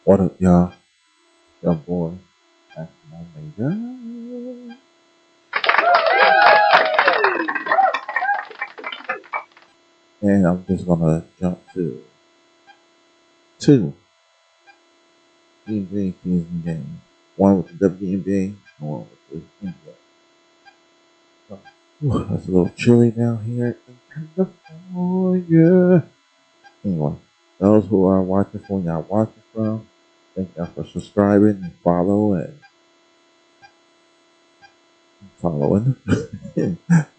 What up, y'all? Your boy, Omega. And I'm just gonna jump to two NBA season games. One with the WNBA and one with the NBA. So, it's a little chilly down here in California. Anyway, those who are watching from y'all watching from, thank y'all for subscribing and following,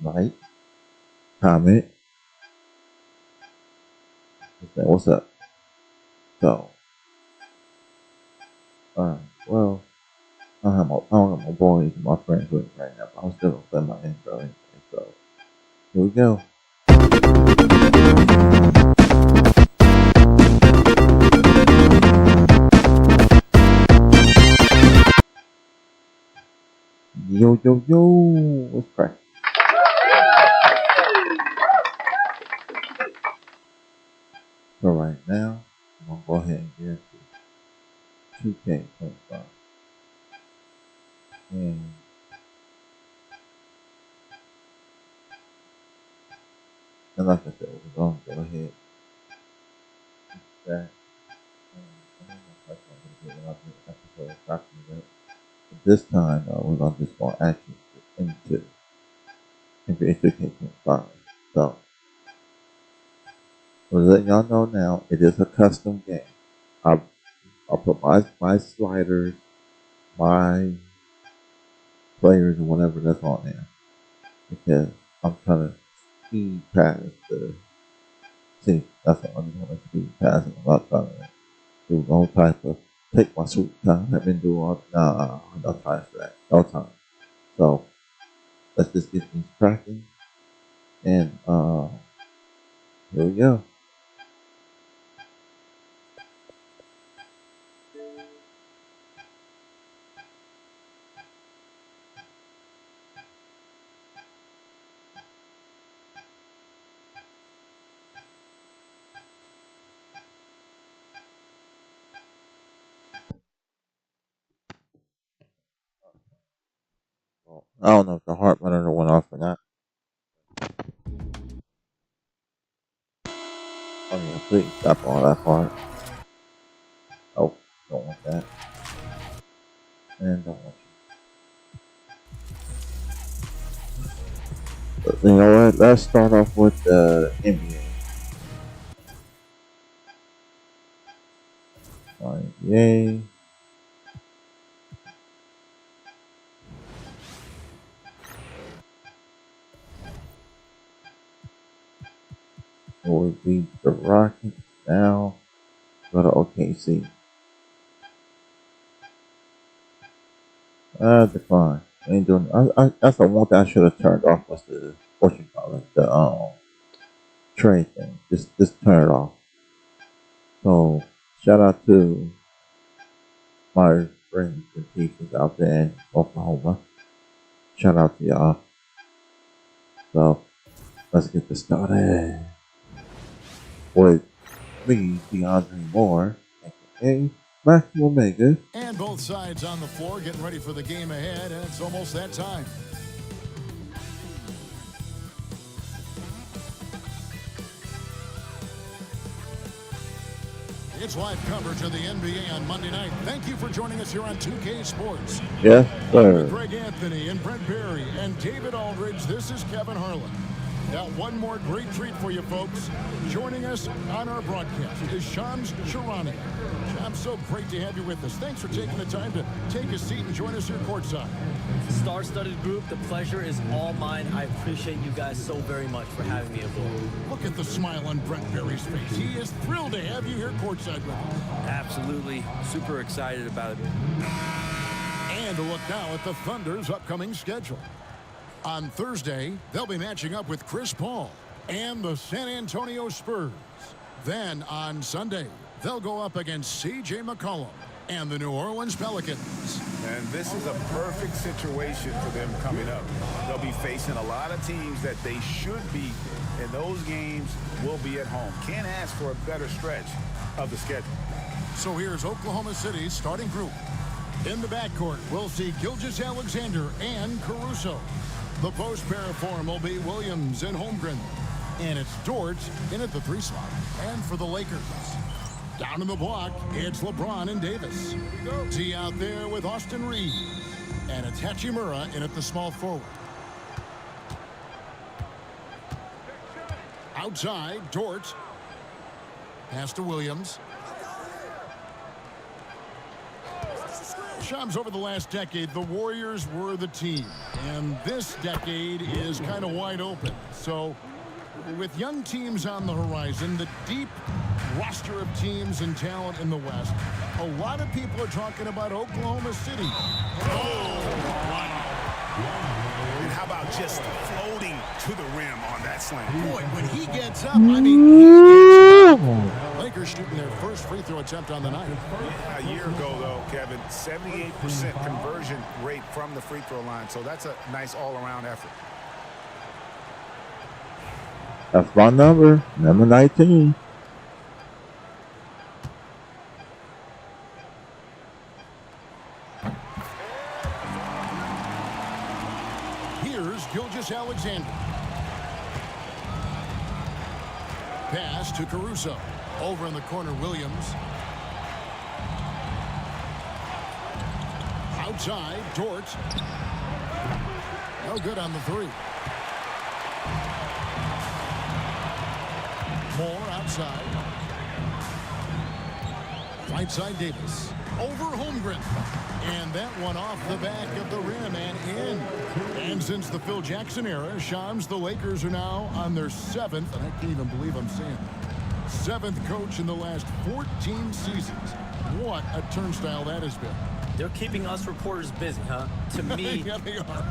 like, comment, and say what's up. So, well, I don't have my boys and my friends with me right now, but I'm still gonna play my intro anyway. So, here we go. Yo, yo, yo, what's cracking? So right now, I'm gonna go ahead and get into 2K25. And like I said, we're gonna go ahead and that. And I'm gonna touch on it a little bit when I do the episode talking about. But this time, we're just gonna actually get into NBA 2K25. So, letting y'all know now, it is a custom game. I'll put my sliders, my players, and whatever that's on there because I'm trying to speed past the. See, that's what I'm going to speed past. I'm not trying to do no type of take my sweet time. I've been doing all no time for that. No time. So let's just get things cracking and here we go. Well, I don't know if the heart monitor went off or not. Oh yeah, please stop all that part. Oh, don't want that. And don't want you. But you know what? Let's start off with the NBA. NBA. We beat the Rockets. Now go to OKC. Decline. Ain't doing. That's the one thing I should have turned off was the what you call it, the trade thing. Just turn it off. So shout out to my friends and teachers out there in Oklahoma. Shout out to y'all. So let's get this started with me, DeAndre Moore, aka Matthew Omega. And both sides on the floor getting ready for the game ahead, and it's almost that time. It's live coverage of the NBA on Monday night. Thank you for joining us here on 2K Sports. Yes, sir. With Greg Anthony and Brent Barry and David Aldridge, this is Kevin Harlan. Now, one more great treat for you folks. Joining us on our broadcast is Shams Charania. Shams, so great to have you with us. Thanks for taking the time to take a seat and join us here courtside. Star-studded group, the pleasure is all mine. I appreciate you guys so very much for having me aboard. Look at the smile on Brent Barry's face. He is thrilled to have you here courtside with him. Absolutely. Super excited about it. And a look now at the Thunder's upcoming schedule. On Thursday, they'll be matching up with Chris Paul and the San Antonio Spurs. Then on Sunday, they'll go up against C.J. McCollum and the New Orleans Pelicans. And this is a perfect situation for them coming up. They'll be facing a lot of teams that they should beat, and those games will be at home. Can't ask for a better stretch of the schedule. So here's Oklahoma City's starting group. In the backcourt, we'll see Gilgeous-Alexander and Caruso. The post pair of form will be Williams and Holmgren. And it's Dort in at the 3 slot. And for the Lakers, down in the block, it's LeBron and Davis. T out there with Austin Reeves. And it's Hachimura in at the small forward. Outside, Dort. Pass to Williams. Shams, over the last decade, the Warriors were the team. And this decade is kind of wide open. So, with young teams on the horizon, the deep roster of teams and talent in the West, a lot of people are talking about Oklahoma City. And how about just floating to the rim on that slam? Boy, when he gets up, I mean, he gets up. Lakers shooting their first free throw attempt on the night. A year ago, though, Kevin, 78% conversion rate from the free throw line. So that's a nice all-around effort. That's my number 19. Here's Gilgeous-Alexander. Pass to Caruso. Over in the corner, Williams. Outside, Dort. No good on the 3. Moore outside. Right side, Davis. Over Holmgren. And that one off the back of the rim and in. And since the Phil Jackson era, Shams, the Lakers are now on their 7th, and I can't even believe I'm saying that, 7th coach in the last 14 seasons. What a turnstile that has been. They're keeping us reporters busy, huh? To me, Yeah, they are.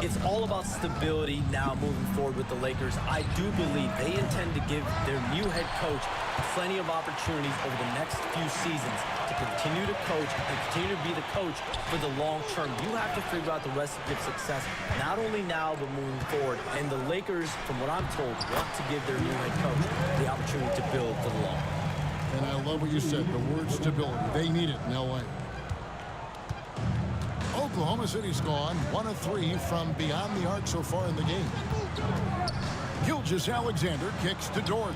it's all about stability now moving forward with the Lakers. I do believe they intend to give their new head coach plenty of opportunities over the next few seasons to continue to coach and continue to be the coach for the long term. You have to figure out the recipe of success, not only now, but moving forward. And the Lakers, from what I'm told, want to give their new head coach the opportunity to build for the long. And I love what you said, the word stability. They need it in L.A. Oklahoma City's gone 1 of 3 from beyond the arc so far in the game. Gilgeous-Alexander kicks to Dort.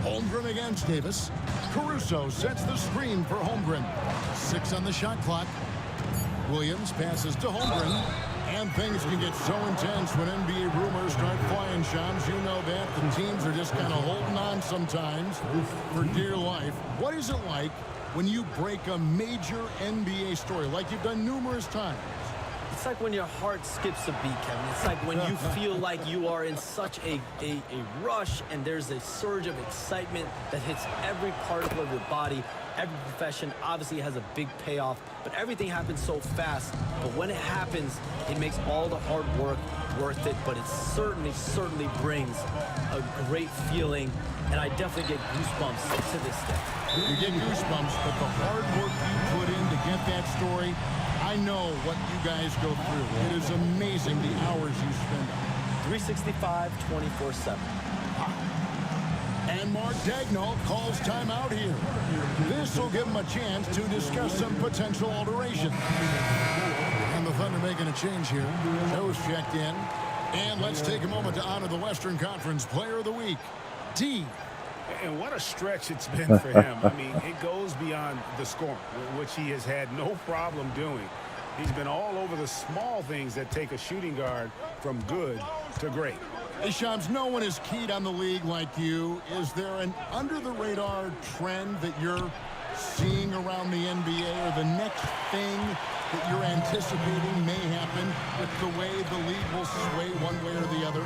Holmgren against Davis. Caruso sets the screen for Holmgren. 6 on the shot clock. Williams passes to Holmgren. And things can get so intense when NBA rumors start flying, Shams. You know that. The teams are just kind of holding on sometimes for dear life. What is it like when you break a major NBA story, like you've done numerous times? It's like when your heart skips a beat, Kevin. It's like when you feel like you are in such a rush and there's a surge of excitement that hits every particle of your body. Every profession obviously has a big payoff, but everything happens so fast. But when it happens, it makes all the hard work worth it, but it certainly brings a great feeling, and I definitely get goosebumps to this day. You get goosebumps, but the hard work you put in to get that story, I know what you guys go through. It is amazing the hours you spend on it. 365, 24/7. And Mark Daigneault calls timeout here. This will give him a chance to discuss some potential alteration. And the Thunder making a change here. Joe's checked in. And let's take a moment to honor the Western Conference Player of the Week, D. And what a stretch it's been for him. I mean, it goes beyond the scoring, which he has had no problem doing. He's been all over the small things that take a shooting guard from good to great. Hey, Shams, no one is keyed on the league like you. Is there an under-the-radar trend that you're seeing around the NBA, or the next thing that you're anticipating may happen with the way the league will sway one way or the other?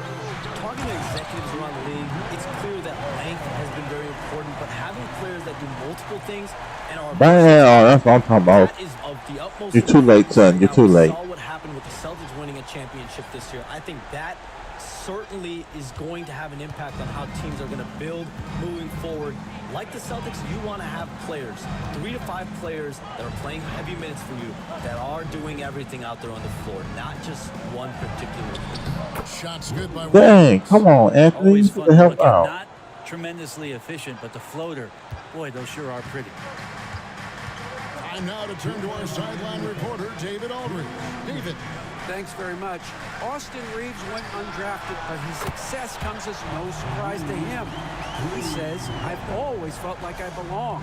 Talking to executives around the league, it's clear that length has been very important, but having players that do multiple things and are Bam, that's what I'm talking about. that is of the utmost You're too late, son. You're too late. We saw what happened with the Celtics winning a championship this year. I think that certainly is going to have an impact on how teams are going to build moving forward. Like the Celtics, you want to have players, 3 to 5 players that are playing heavy minutes for you, that are doing everything out there on the floor, not just one particular thing. Shots good by Dang, come on, Anthony. Always You fun need to to help look at, out. not tremendously efficient, but the floater, boy, those sure are pretty. Time now to turn to our sideline reporter, David Aldridge. David. Thanks very much. Austin Reeves went undrafted, but his success comes as no surprise to him. He says, I've always felt like I belong.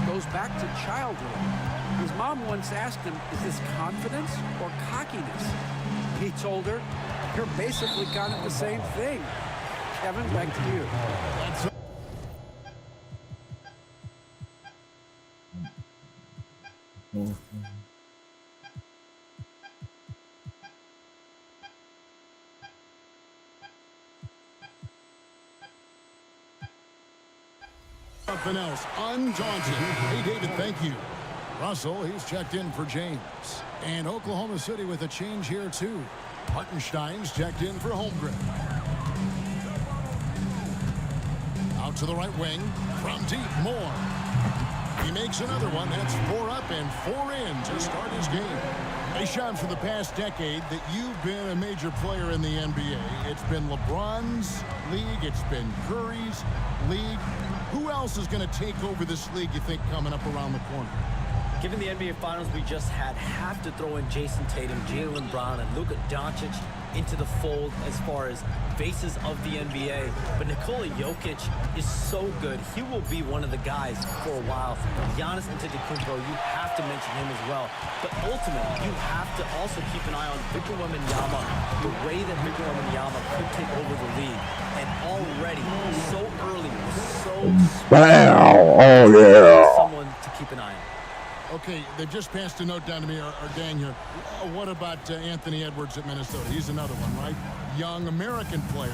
Goes back to childhood. His mom once asked him, is this confidence or cockiness? He told her, you're basically kind of the same thing. Kevin, back to you. That's something else. Undaunted. Hey, David, thank you. Russell, he's checked in for James. And Oklahoma City with a change here, too. Hartenstein's checked in for Holmgren. Out to the right wing. From deep, Moore. He makes another one. That's 4 up and 4 in to start his game. Hey, Sean, for the past decade that you've been a major player in the NBA, it's been LeBron's league. It's been Curry's league. Who else is going to take over this league, you think, coming up around the corner? Given the NBA Finals we just had, have to throw in Jason Tatum, Jaylen Brown, and Luka Doncic into the fold as far as faces of the NBA. But Nikola Jokic is so good. He will be one of the guys for a while. Giannis Antetokounmpo, you have to mention him as well. But ultimately, you have to also keep an eye on Victor Wembanyama, the way that Victor Wembanyama could take over the league. And already, so early, so Oh, yeah. someone to keep an eye on. Okay, they just passed a note down to me, or gang here. What about Anthony Edwards at Minnesota? He's another one, right? Young American player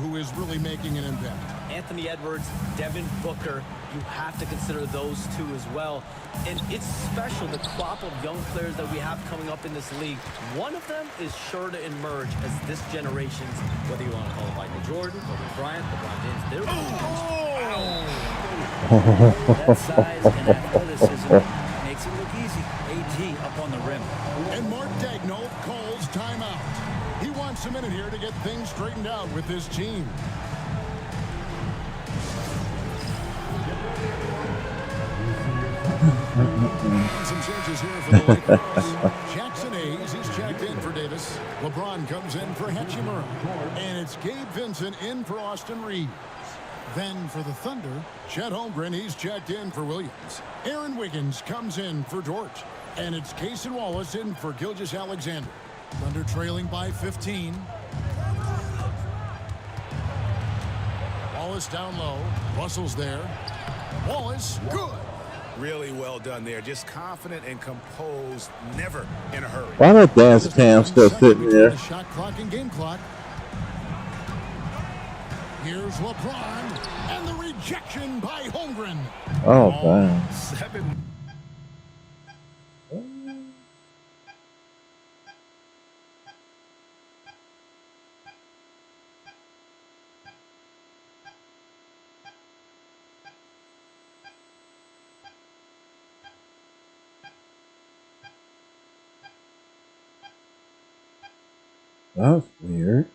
who is really making an impact. Anthony Edwards, Devin Booker, you have to consider those two as well. And it's special, the crop of young players that we have coming up in this league. One of them is sure to emerge as this generation's, whether you want to call it Michael Jordan, Kobe Bryant, LeBron James, they're That size and athleticism makes it look easy. AD up on the rim. And Mark Daigneault calls timeout. He wants a minute here to get things straightened out with his team. Some changes here for the Lakers. Jackson Hayes, he's checked in for Davis. LeBron comes in for Hachimura. And it's Gabe Vincent in for Austin Reeves. Then for the Thunder, Chet Holmgren, he's checked in for Williams. Aaron Wiggins comes in for Dort. And it's Cason Wallace in for Gilgeous-Alexander. Thunder trailing by 15. Wallace down low. Russell's there. Wallace, good. Really well done there. Just confident and composed, never in a hurry. Why that dance cam still sitting there? The shot clock and game clock. Here's LeBron, and the rejection by Holmgren. Oh, damn. 7. That was weird.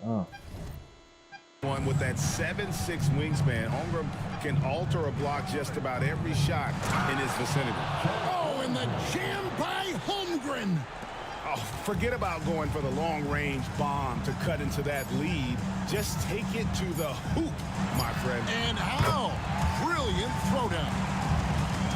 Oh. And with that 7'6" wingspan, Holmgren can alter a block just about every shot in his vicinity. Oh, and the jam by Holmgren. Oh, forget about going for the long-range bomb to cut into that lead. Just take it to the hoop, my friend. And how? Brilliant throwdown.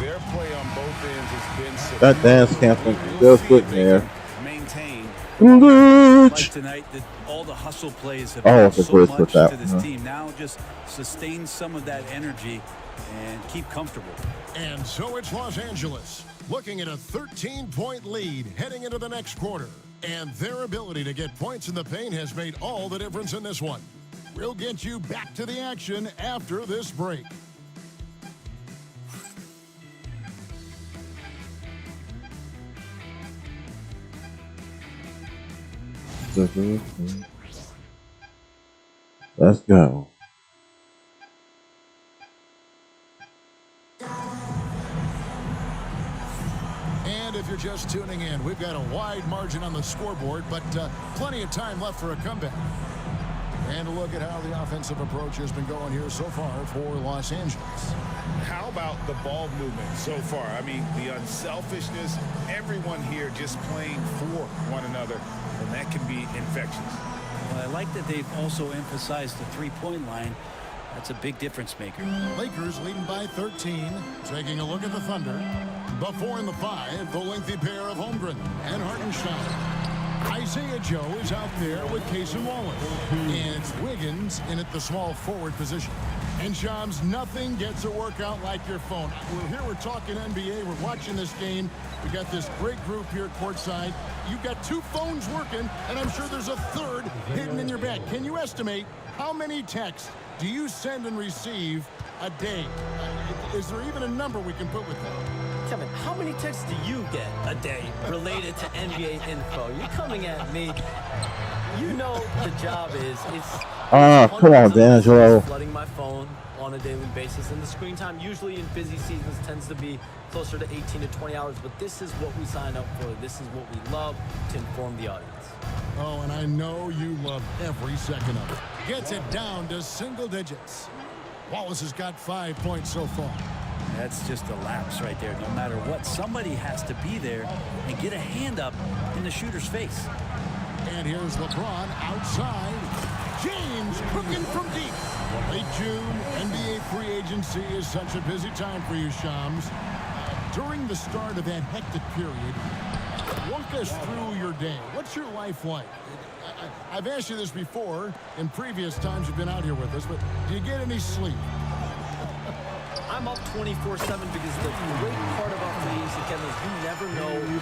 Their play on both ends has been That dance camp was still sitting there. Maintain. Glitch. Like tonight, all the hustle plays have Oh, done the so glitch much with that to this one. team. Now just sustain some of that energy and keep comfortable. And so it's Los Angeles, looking at a 13-point lead heading into the next quarter. And their ability to get points in the paint has made all the difference in this one. We'll get you back to the action after this break. Let's go. And if you're just tuning in, we've got a wide margin on the scoreboard, but plenty of time left for a comeback. And a look at how the offensive approach has been going here so far for Los Angeles. How about the ball movement so far? I mean, the unselfishness, everyone here just playing for one another, and that can be infectious. Well, I like that they've also emphasized the three-point line. That's a big difference maker. Lakers leading by 13. Taking a look at the Thunder. The 4 and the 5, the lengthy pair of Holmgren and Hartenstein. Isaiah Joe is out there with Cason Wallace. And it's Wiggins in at the small forward position. And Shams, nothing gets a workout like your phone. We're talking NBA. We're watching this game. We got this great group here courtside. You've got 2 phones working, and I'm sure there's a third hidden in your bag. Can you estimate how many texts do you send and receive a day? Is there even a number we can put with that? Kevin, how many texts do you get a day related to NBA info? You're coming at me. You know the job is. Come on, D'Angelo. Flooding my phone on a daily basis, and the screen time usually in busy seasons tends to be closer to 18 to 20 hours, but this is what we signed up for. This is what we love to inform the audience. Oh, and I know you love every second of it. Gets it down to single digits. Wallace has got 5 points so far. That's just a lapse right there. No matter what, somebody has to be there and get a hand up in the shooter's face. And here's LeBron outside. James cooking from deep. Late June, NBA free agency is such a busy time for you, Shams. During the start of that hectic period, walk us through your day. What's your life like? I've asked you this before in previous times you've been out here with us, but do you get any sleep? I'm up 24/7 because the great part about free agency, Kevin, is you never know when you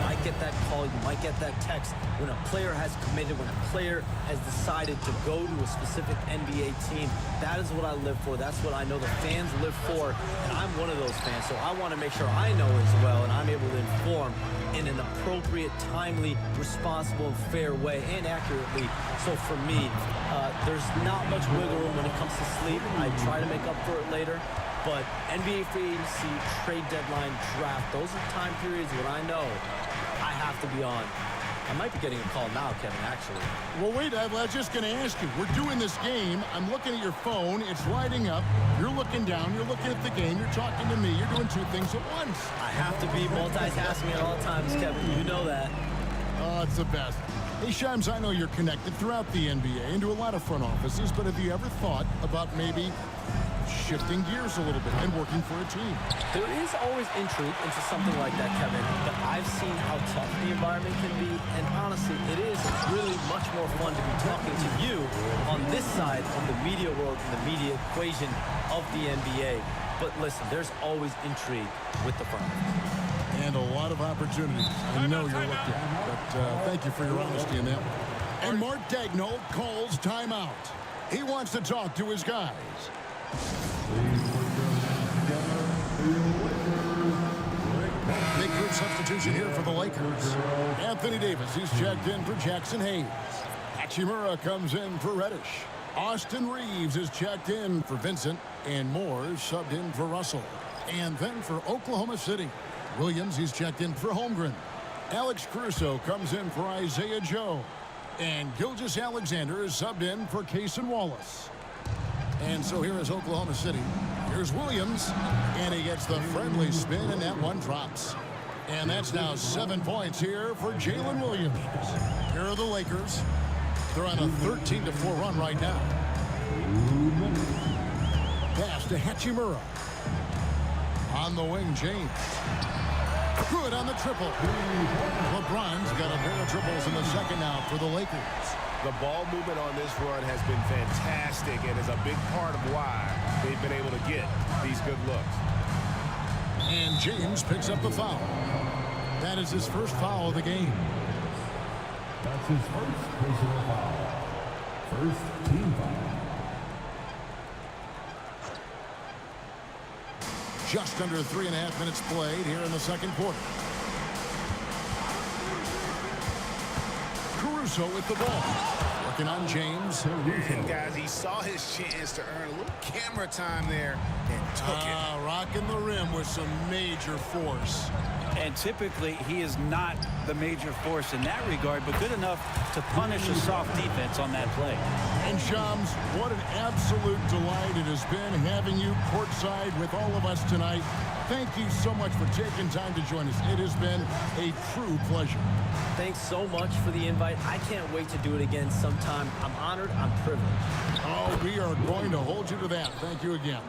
might get that call, you might get that text. When a player has committed, when a player has decided to go to a specific NBA team, that is what I live for. That's what I know the fans live for, and I'm one of those fans. So I want to make sure I know as well, and I'm able to inform in an appropriate, timely, responsible, and fair way, and accurately. So for me, there's not much wiggle room when it comes to sleep. I try to make up for it later. But NBA free agency, trade deadline, draft, those are time periods when I know I have to be on. I might be getting a call now, Kevin, actually. Well, wait, I was just going to ask you. We're doing this game. I'm looking at your phone. It's lighting up. You're looking down. You're looking at the game. You're talking to me. You're doing 2 things at once. I have to be multitasking at all times, Kevin. You know that. Oh, it's the best. Hey, Shams, I know you're connected throughout the NBA and to a lot of front offices, but have you ever thought about maybe shifting gears a little bit and working for a team? There is always intrigue into something like that, Kevin, but I've seen how tough the environment can be, and honestly, it's really much more fun to be talking to you on this side of the media world and the media equation of the NBA. But listen, there's always intrigue with the front office. And a lot of opportunities. I know you're looked at, but thank you for your honesty in that one. And Mark Daigneault calls timeout. He wants to talk to his guys. Big group substitution here for the Lakers. Anthony Davis, he's checked in for Jackson Hayes. Hachimura comes in for Reddish. Austin Reeves is checked in for Vincent. And Moore subbed in for Russell. And then for Oklahoma City, Williams, he's checked in for Holmgren. Alex Caruso comes in for Isaiah Joe. And Gilgeous-Alexander is subbed in for Cason Wallace. And so here is Oklahoma City. Here's Williams, and he gets the friendly spin, and that one drops. And that's now 7 points here for Jalen Williams. Here are the Lakers. They're on a 13-4 run right now. Pass to Hachimura. On the wing, James. Good on the triple. LeBron's got a pair of triples in the second now for the Lakers. The ball movement on this run has been fantastic and is a big part of why they've been able to get these good looks. And James picks up the foul. That is his first foul of the game. That's his first personal foul. First team foul. Just under 3.5 minutes played here in the second quarter. Caruso with the ball. Working on James. And guys, he saw his chance to earn a little camera time there and took it. Rocking the rim with some major force. And typically, he is not the major force in that regard, but good enough to punish a soft defense on that play. And Shams, what an absolute delight it has been having you courtside with all of us tonight. Thank you so much for taking time to join us. It has been a true pleasure. Thanks so much for the invite. I can't wait to do it again sometime. I'm honored. I'm privileged. Oh, we are going to hold you to that. Thank you again.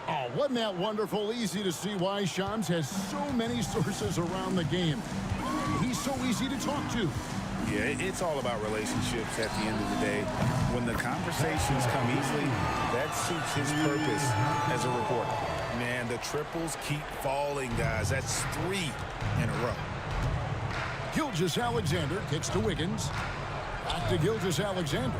Oh, wasn't that wonderful? Easy to see why Shams has so many sources around the game. He's so easy to talk to. Yeah, it's all about relationships at the end of the day. When the conversations come easily, that suits his purpose as a reporter. Man, the triples keep falling, guys. That's 3 in a row. Gilgeous-Alexander kicks to Wiggins. Back to Gilgeous-Alexander.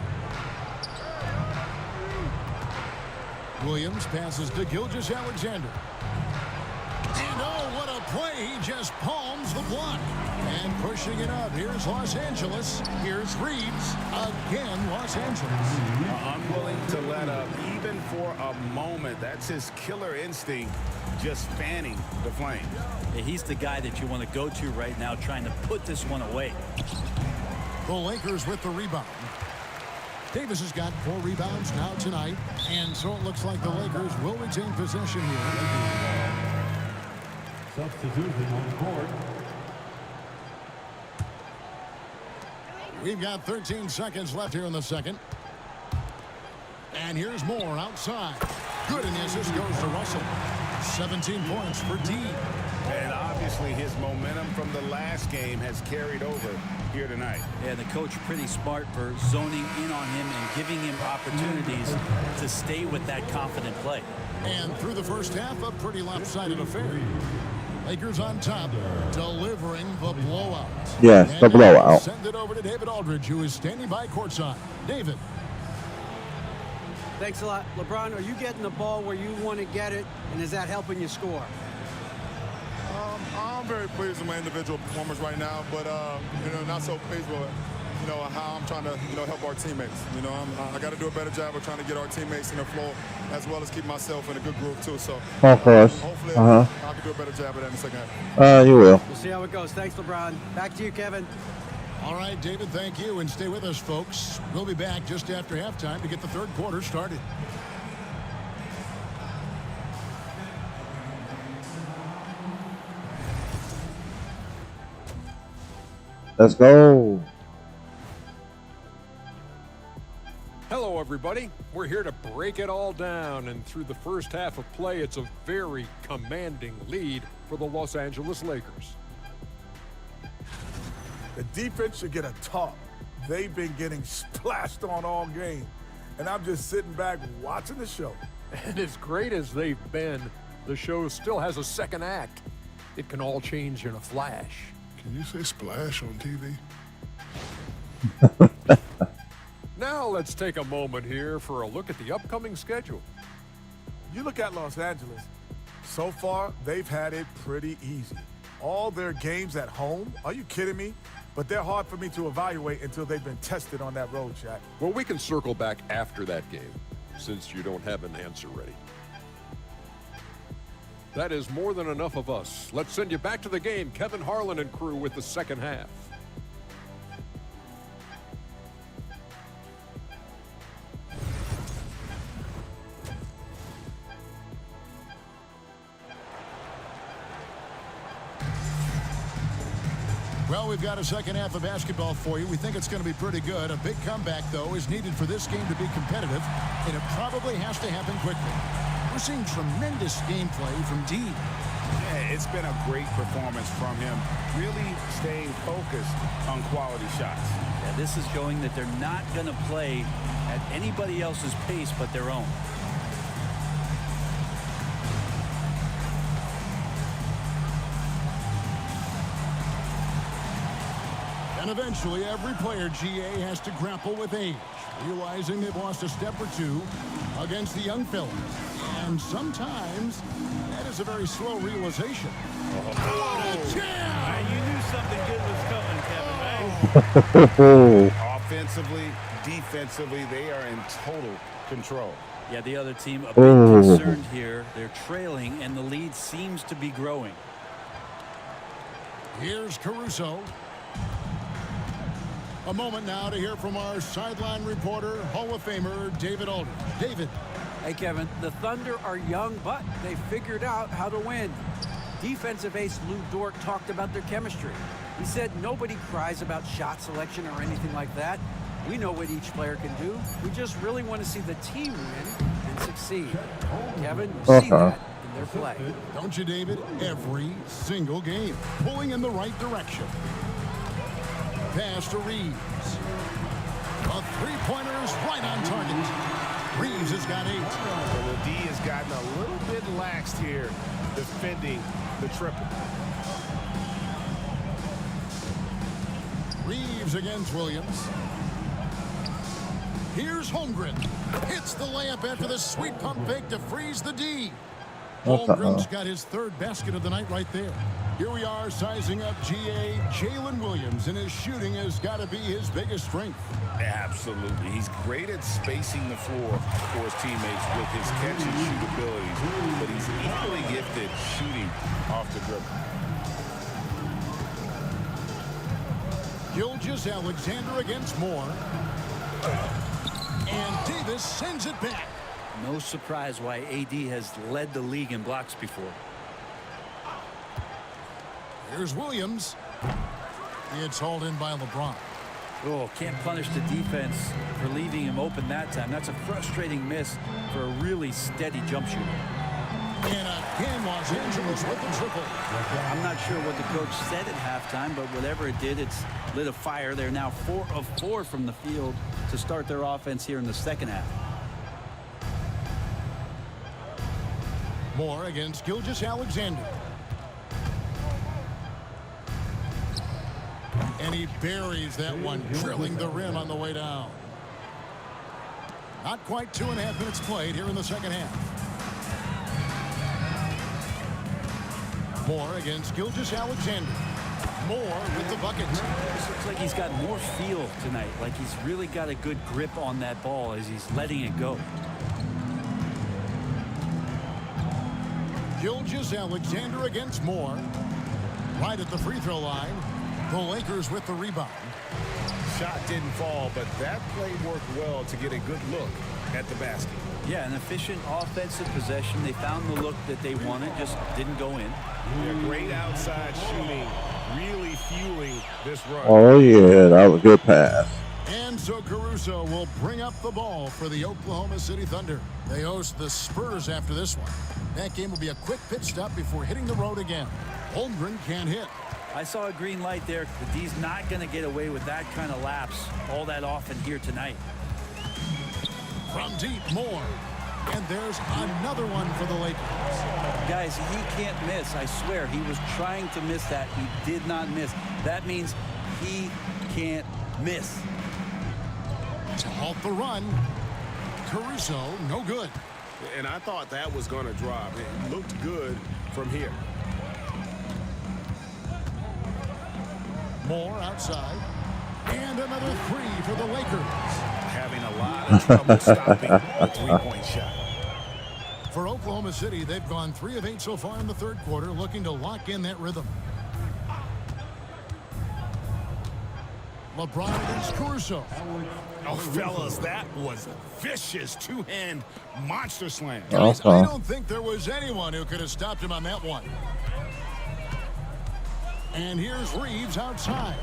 Williams passes to Gilgeous-Alexander. And oh, what a play. He just palms the block. And pushing it up. Here's Los Angeles. Here's Reeves. Again, Los Angeles. Unwilling to let up even for a moment. That's his killer instinct, just fanning the flame. Yeah, he's the guy that you want to go to right now, trying to put this one away. The Lakers with the rebound. Davis has got 4 rebounds now tonight, and so it looks like the Lakers will retain possession here. Substitution on the court. We've got 13 seconds left here in the second. And here's Moore outside. Good, and the assist goes to Russell. 17 points for D. And obviously his momentum from the last game has carried over here tonight. Yeah, the coach pretty smart for zoning in on him and giving him opportunities to stay with that confident play. And through the first half, a pretty lopsided affair. Lakers on top, delivering the blowout. Yes, the blowout. Send it over to David Aldridge, who is standing by courtside. David. Thanks a lot. LeBron, are you getting the ball where you want to get it, and is that helping you score? I'm very pleased with my individual performance right now, but not so pleased with how I'm trying to help our teammates. I got to do a better job of trying to get our teammates in the flow, as well as keep myself in a good groove too. So of course, hopefully I can do a better job of that in the second half. You will. We'll see how it goes. Thanks, LeBron. Back to you, Kevin. All right, David, thank you, and stay with us, folks. We'll be back just after halftime to get the third quarter started. Let's go. Hello, everybody. We're here to break it all down, and through the first half of play, it's a very commanding lead for the Los Angeles Lakers. The defense should get a talk. They've been getting splashed on all game, and I'm just sitting back watching the show. And as great as they've been, the show still has a second act. It can all change in a flash. Can you say splash on TV? Now let's take a moment here for a look at the upcoming schedule. You look at Los Angeles. So far, they've had it pretty easy. All their games at home? Are you kidding me? But they're hard for me to evaluate until they've been tested on that road, Shaq. Well, we can circle back after that game, since you don't have an answer ready. That is more than enough of us. Let's send you back to the game. Kevin Harlan and crew with the second half. Well, we've got a second half of basketball for you. We think it's going to be pretty good. A big comeback, though, is needed for this game to be competitive, and it probably has to happen quickly. We're seeing tremendous gameplay from D. Yeah, it's been a great performance from him, really staying focused on quality shots. Yeah, this is showing that they're not going to play at anybody else's pace but their own. And eventually, every player, GA, has to grapple with age, realizing they've lost a step or two against the young fellas. And sometimes, that is a very slow realization. You knew something good was coming, Kevin, right? Offensively, defensively, they are in total control. Yeah, the other team a bit concerned here. They're trailing, and the lead seems to be growing. Here's Caruso. A moment now to hear from our sideline reporter, Hall of Famer David Aldridge. David. Hey, Kevin, the Thunder are young, but they figured out how to win. Defensive ace Lou Dort talked about their chemistry. He said nobody cries about shot selection or anything like that. We know what each player can do. We just really want to see the team win and succeed. Kevin, you see that in their play. Don't you, David? Every single game, pulling in the right direction. Pass to Reeves. A three-pointer is right on target. Reeves has got 8. Well, the D has gotten a little bit laxed here defending the triple. Reeves against Williams. Here's Holmgren. Hits the layup after the sweet pump fake to freeze the D. Holmgren's got his 3rd basket of the night right there. Here we are sizing up GA Jalen Williams, and his shooting has got to be his biggest strength. Absolutely. He's great at spacing the floor for his teammates with his catch and shoot abilities, but he's equally gifted shooting off the dribble. Gilgeous-Alexander against Moore. And Davis sends it back. No surprise why AD has led the league in blocks before. Here's Williams. It's hauled in by LeBron. Oh, can't punish the defense for leaving him open that time. That's a frustrating miss for a really steady jump shooter. And again, Los Angeles with the triple. I'm not sure what the coach said at halftime, but whatever it did, it's lit a fire. They're now 4 of 4 from the field to start their offense here in the second half. Moore against Gilgeous-Alexander. And he buries that one, drilling the rim on the way down. Not quite 2.5 minutes played here in the second half. Moore against Gilgeous-Alexander. Moore with the bucket. This looks like he's got more feel tonight, like he's really got a good grip on that ball as he's letting it go. Gilgeous-Alexander against Moore. Right at the free throw line. The Lakers with the rebound. Shot didn't fall, but that play worked well to get a good look at the basket. Yeah, an efficient offensive possession. They found the look that they wanted, just didn't go in. Yeah, great outside shooting, really fueling this run. Oh, yeah, that was a good pass. And so Caruso will bring up the ball for the Oklahoma City Thunder. They host the Spurs after this one. That game will be a quick pit stop before hitting the road again. Holmgren can't hit. I saw a green light there. The D's not going to get away with that kind of lapse all that often here tonight. From deep, Moore. And there's another one for the Lakers. Guys, he can't miss. I swear, he was trying to miss that. He did not miss. That means he can't miss. To halt the run, Caruso, no good. And I thought that was going to drop. It looked good from here. Moore outside. And another 3 for the Lakers. Having a lot of trouble stopping a three-point shot. For Oklahoma City, they've gone 3 of 8 so far in the third quarter, looking to lock in that rhythm. LeBron against Caruso. Oh, fellas, that was a vicious two-hand monster slam. Guys, I don't think there was anyone who could have stopped him on that one. And here's Reeves outside.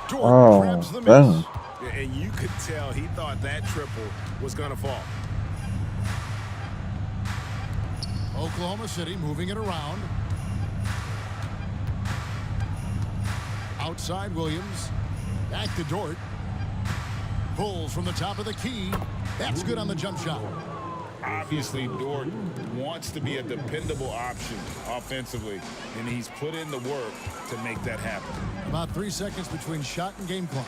Dort Oh, grabs the miss. damn. And you could tell he thought that triple was going to fall. Oklahoma City moving it around. Outside Williams. Back to Dort. Pulls from the top of the key. That's good on the jump shot. Obviously, Dort wants to be a dependable option offensively, and he's put in the work to make that happen. About 3 seconds between shot and game clock.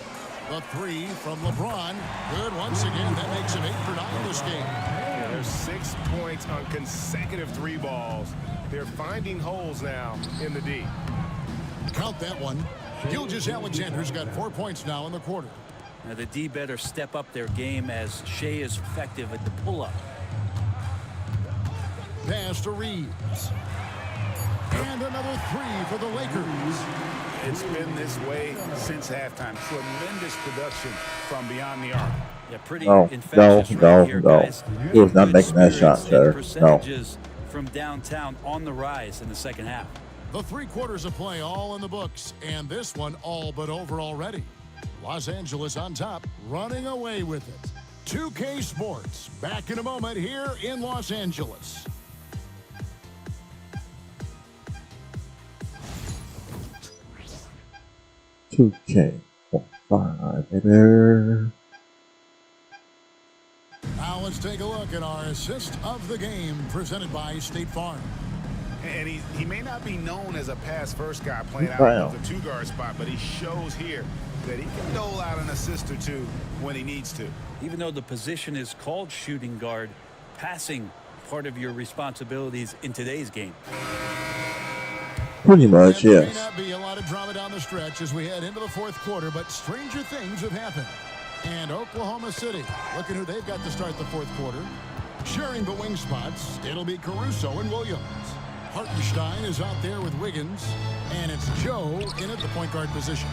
The three from LeBron. Good once again. That makes him 8 for 9 this game. Yeah, there's 6 points on consecutive 3 balls. They're finding holes now in the D. Count that one. Gilgeous-Alexander's got 4 points now in the quarter. Now the D better step up their game as Shea is effective at the pull-up. Pass to Reeves. And another 3 for the Lakers. It's been this way since halftime. Tremendous production from beyond the arc. Yeah, pretty No, infectious no, right here, no. guys. He was not Good making that shot spirits there. and No. percentages from downtown on the rise in the second half. The 3 quarters of play all in the books, and this one all but over already. Los Angeles on top, running away with it. 2K Sports, back in a moment here in Los Angeles. $2K.5, baby. Now let's take a look at our assist of the game presented by State Farm. And he may not be known as a pass-first guy playing out Wow. of the 2-guard spot, but he shows here that he can dole out an assist or 2 when he needs to. Even though the position is called shooting guard, passing part of your responsibilities in today's game. Pretty much, And there may yes. not be a lot of drama down the stretch as we head into the 4th quarter, but stranger things have happened. And Oklahoma City, look at who they've got to start the 4th quarter. Sharing the wing spots, it'll be Caruso and Williams. Hartenstein is out there with Wiggins, and it's Joe in at the point guard position.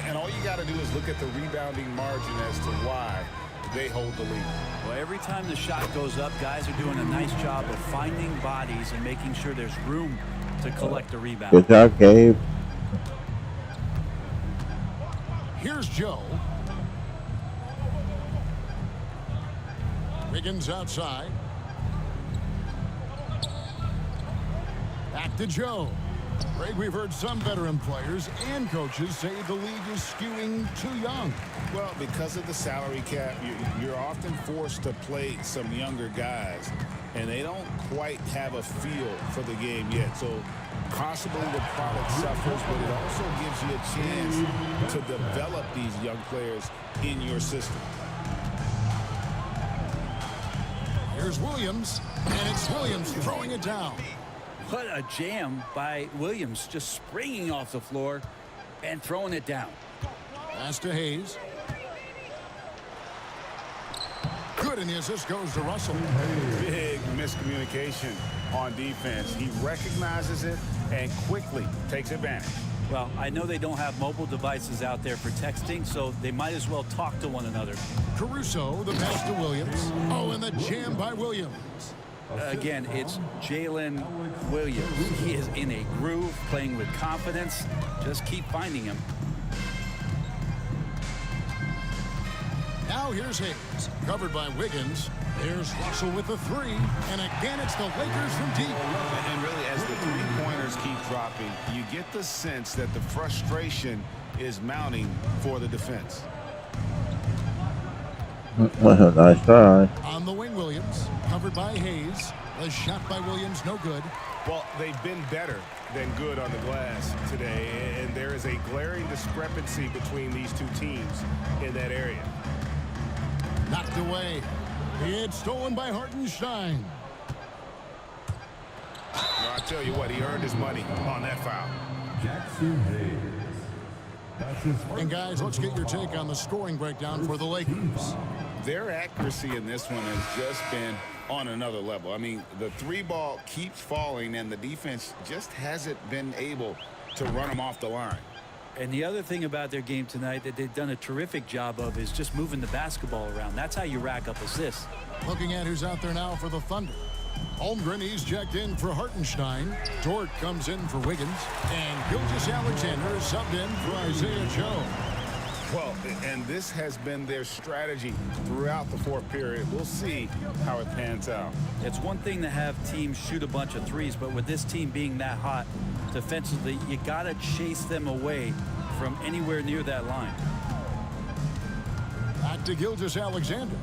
And all you got to do is look at the rebounding margin as to why they hold the lead. Well, every time the shot goes up, guys are doing a nice job of finding bodies and making sure there's room to collect the rebound. Good job, Gabe. Here's Joe. Wiggins outside. Back to Joe. Greg, we've heard some veteran players and coaches say the league is skewing too young. Well, because of the salary cap, you're often forced to play some younger guys, and they don't quite have a feel for the game yet. So possibly the product suffers, but it also gives you a chance to develop these young players in your system. Here's Williams, and it's Williams throwing it down. What a jam by Williams, just springing off the floor and throwing it down. Pass to Hayes. Good, and the assist goes to Russell. Big miscommunication on defense. He recognizes it and quickly takes advantage. Well, I know they don't have mobile devices out there for texting, so they might as well talk to one another. Caruso, the pass to Williams. Oh, and the jam by Williams. Again, it's Jalen Williams. He is in a groove, playing with confidence. Just keep finding him. Now here's Hayes, covered by Wiggins. There's Russell with the 3, and again it's the Lakers from deep. And really, as the 3-pointers keep dropping, you get the sense that the frustration is mounting for the defense. Nice try. On the wing, Williams, covered by Hayes. The shot by Williams, no good. Well, they've been better than good on the glass today, and there is a glaring discrepancy between these two teams in that area. Knocked away. It's stolen by Hartenstein. Well, I tell you what, he earned his money on that foul. Jackson Hayes. That's his first. And guys, let's get your take on the scoring breakdown for the Lakers. Their accuracy in this one has just been on another level. I mean, the 3-ball keeps falling, and the defense just hasn't been able to run them off the line. And the other thing about their game tonight that they've done a terrific job of is just moving the basketball around. That's how you rack up assists. Looking at who's out there now for the Thunder. Holmgren, he's checked in for Hartenstein. Dort comes in for Wiggins. And Gilgeous-Alexander is subbed in for Isaiah Joe. Well, and this has been their strategy throughout the fourth period. We'll see how it pans out. It's one thing to have teams shoot a bunch of threes, but with this team being that hot defensively, you got to chase them away from anywhere near that line. Back to Gilgeous-Alexander.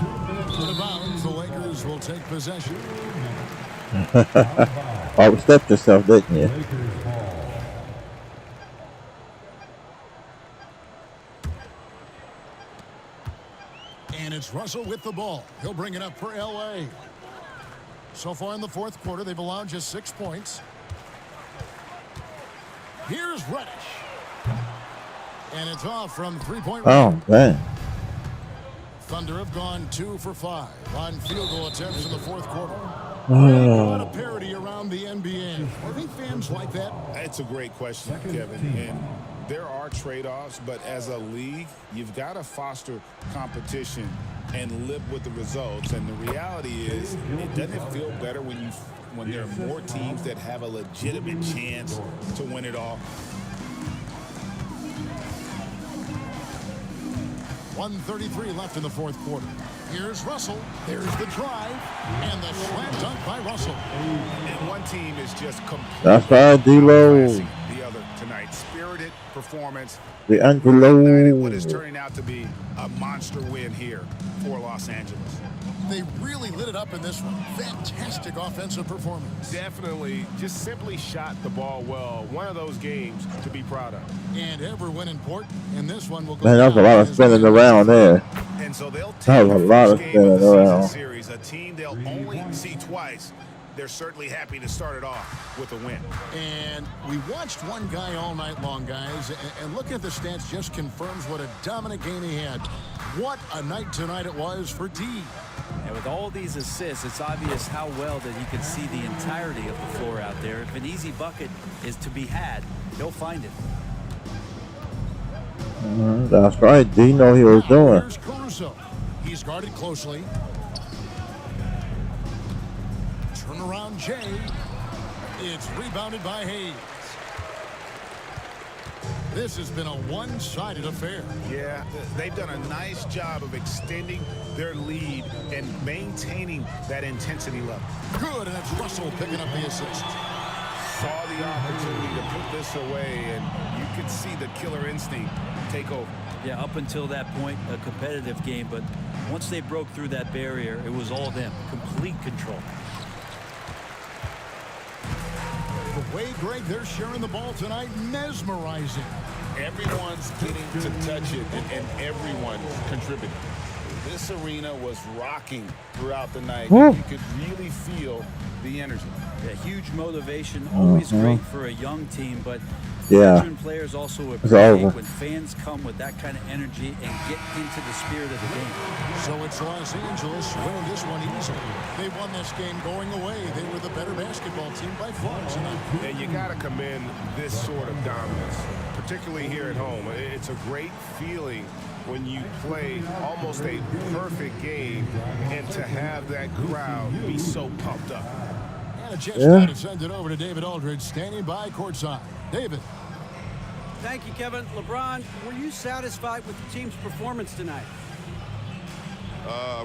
To the bounds, the Lakers will take possession. Overstepped yourself, didn't you? And it's Russell with the ball. He'll bring it up for L.A. So far in the fourth quarter, they've allowed just 6 points. Here's Reddish. And it's off from three-point range. Oh, man. Thunder have gone 2 for 5 on field goal attempts in the fourth quarter. A lot of parity around the NBA. I think fans like that. It's a great question, Kevin. And there are trade-offs, but as a league, you've got to foster competition and live with the results. And the reality is, it doesn't feel better when there are more teams that have a legitimate chance to win it all. 1:33 left in the fourth quarter. Here's Russell. There's the drive. And the slam dunk by Russell. And one team is just completely That's right, D-Lo. the other tonight. Spirited performance. The Angelo. What is turning out to be a monster win here for Los Angeles. They really lit it up in this one. Fantastic offensive performance. Definitely just simply shot the ball well. One of those games to be proud of. And every win important. And this one will go. Man, that was a lot of spinning around there. And so they'll take That was a lot of game spinning of the season around. series, a team they'll only see twice. They're certainly happy to start it off with a win. And we watched one guy all night long, guys. And looking at the stats just confirms what a dominant game he had. What a night tonight it was for D. And with all these assists, it's obvious how well that he can see the entirety of the floor out there. If an easy bucket is to be had, he'll find it. That's right. D know he was doing. Here's Caruso. He's guarded closely. Turnaround Jay. It's rebounded by Hayes. This has been a one-sided affair. Yeah, they've done a nice job of extending their lead and maintaining that intensity level. Good, and it's Russell picking up the assist. Saw the opportunity to put this away, and you could see the killer instinct take over. Yeah, up until that point, a competitive game, but once they broke through that barrier, it was all them. Complete control. The way, Greg, they're sharing the ball tonight, mesmerizing. Everyone's getting to touch it, and everyone contributing. This arena was rocking throughout the night. You could really feel the energy. Yeah, huge motivation, always great for a young team, but Yeah. veteran players also appreciate when fans come with that kind of energy and get into the spirit of the game. So it's Los Angeles winning this one easily. They won this game going away. They were the better basketball team by far tonight. And you got to commend this sort of dominance, particularly here at home. It's a great feeling when you play almost a perfect game and to have that crowd be so pumped up. And a chance now to send it over to David Aldridge, standing by courtside. David. Thank you, Kevin. LeBron, were you satisfied with the team's performance tonight?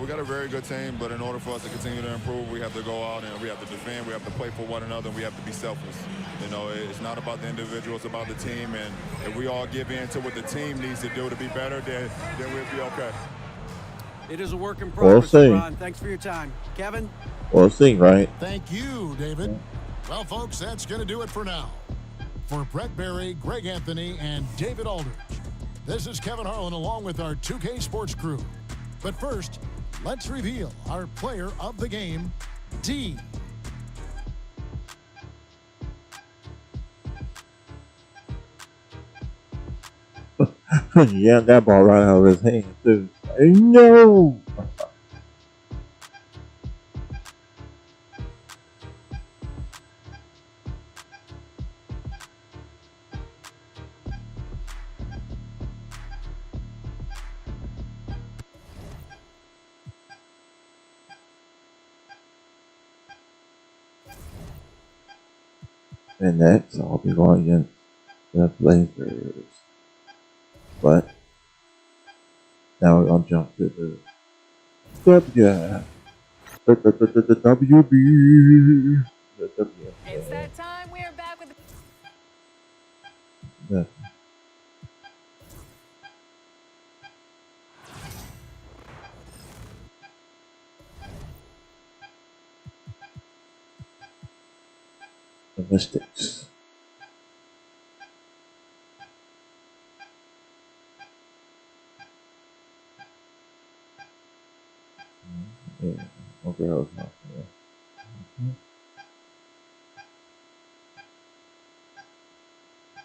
We got a very good team, but in order for us to continue to improve, we have to go out and we have to defend, we have to play for one another, and we have to be selfless. You know, it's not about the individual, it's about the team, and if we all give in to what the team needs to do to be better, then we'll be okay. It is a work in progress, LeBron. Thanks for your time. Kevin? We'll see, right? Thank you, David. Well, folks, that's going to do it for now. For Brett Berry, Greg Anthony, and David Aldridge, this is Kevin Harlan along with our 2K Sports crew. But first, let's reveal our player of the game, D. Yeah, that ball right out of his hand, too. No! And next, I'll be going against the Blazers. But now we're going to jump to the WB. The WB. It's that time. We are back with Yeah. The Mystics. Yeah, okay, I was not there.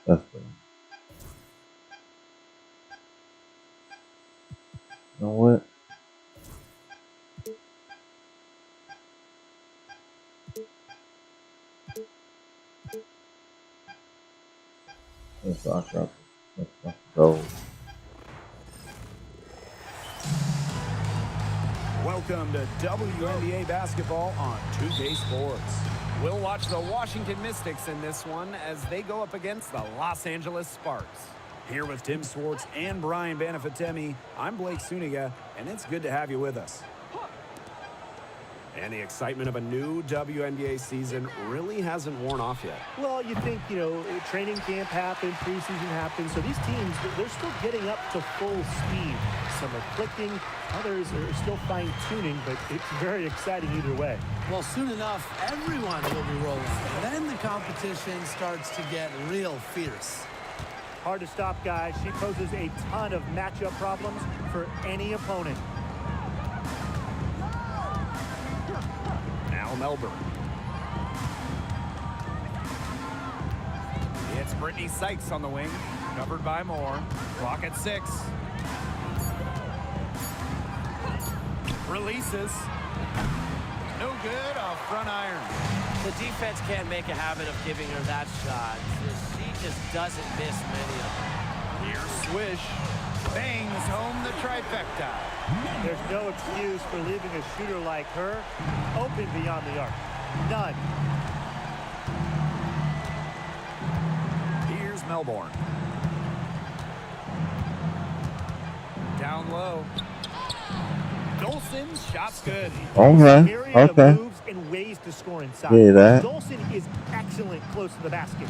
That's good. You know what? Let's rock up. Let's go. Welcome to WNBA basketball on 2K Sports. We'll watch the Washington Mystics in this one as they go up against the Los Angeles Sparks. Here with Tim Swartz and Brian Banafitemi, I'm Blake Suniga, and it's good to have you with us. And the excitement of a new WNBA season really hasn't worn off yet. Well, you think, training camp happened, preseason happened, so these teams, they're still getting up to full speed. Some are clicking, others are still fine-tuning, but it's very exciting either way. Well, soon enough, everyone will be rolling. And then the competition starts to get real fierce. Hard to stop, guys. She poses a ton of matchup problems for any opponent. Now Melbourne. It's Brittany Sykes on the wing, covered by Moore. Clock at 6. Releases. No good off front iron. The defense can't make a habit of giving her that shot. She just doesn't miss many of them. Here's Swish. Bangs home the trifecta. There's no excuse for leaving a shooter like her open beyond the arc. None. Here's Melbourne. Down low. Dolson's shot's good. Okay. Moves and ways to score inside. Yeah, that. Dolson is excellent close to the basket.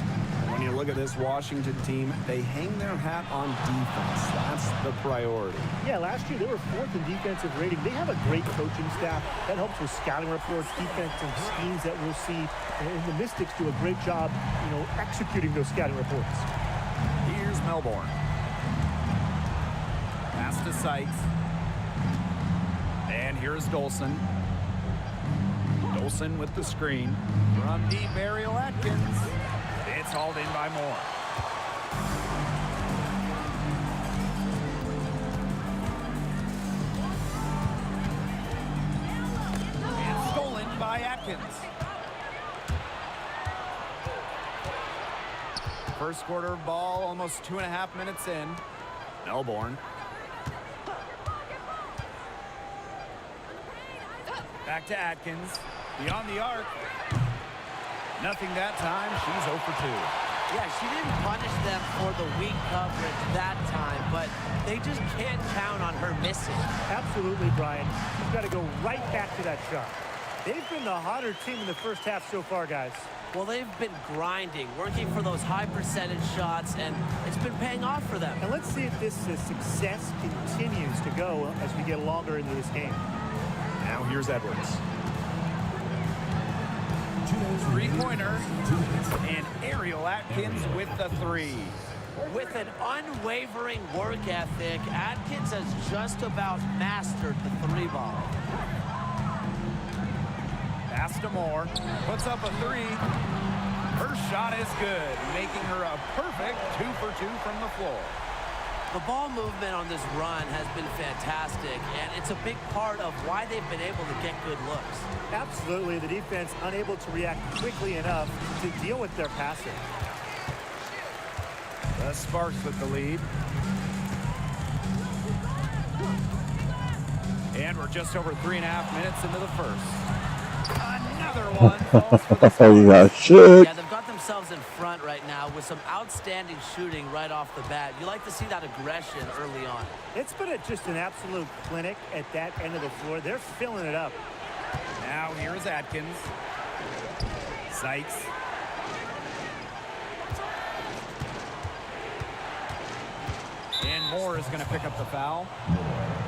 When you look at this Washington team, they hang their hat on defense. That's the priority. Yeah, last year they were 4th in defensive rating. They have a great coaching staff that helps with scouting reports, defensive schemes that we'll see. And the Mystics do a great job, executing those scouting reports. Here's Melbourne. Pass to Sykes. And here's Dolson. Dolson with the screen. From deep, Ariel Atkins. It's hauled in by Moore. And stolen by Atkins. First quarter ball, almost 2.5 minutes in. Melbourne. Back to Atkins. Beyond the arc. Nothing that time. She's 0 for 2. Yeah, she didn't punish them for the weak coverage that time, but they just can't count on her missing. Absolutely, Brian. She's got to go right back to that shot. They've been the hotter team in the first half so far, guys. Well, they've been grinding, working for those high percentage shots, and it's been paying off for them. And let's see if this success continues to go as we get longer into this game. Now here's Edwards. Three-pointer. And Ariel Atkins with the 3. With an unwavering work ethic, Atkins has just about mastered the 3-ball. Pass to Moore. Puts up a 3. Her shot is good, making her a perfect 2 for 2 from the floor. The ball movement on this run has been fantastic, and it's a big part of why they've been able to get good looks. Absolutely. The defense unable to react quickly enough to deal with their passing. The Sparks with the lead. And we're just over 3.5 minutes into the first. Another one falls for the Sparks. Yeah, they've got themselves themselves in front right now with some outstanding shooting right off the bat. You like to see that aggression early on. It's been just an absolute clinic at that end of the floor. They're filling it up. Now here's Atkins. Sykes. And Moore is going to pick up the foul.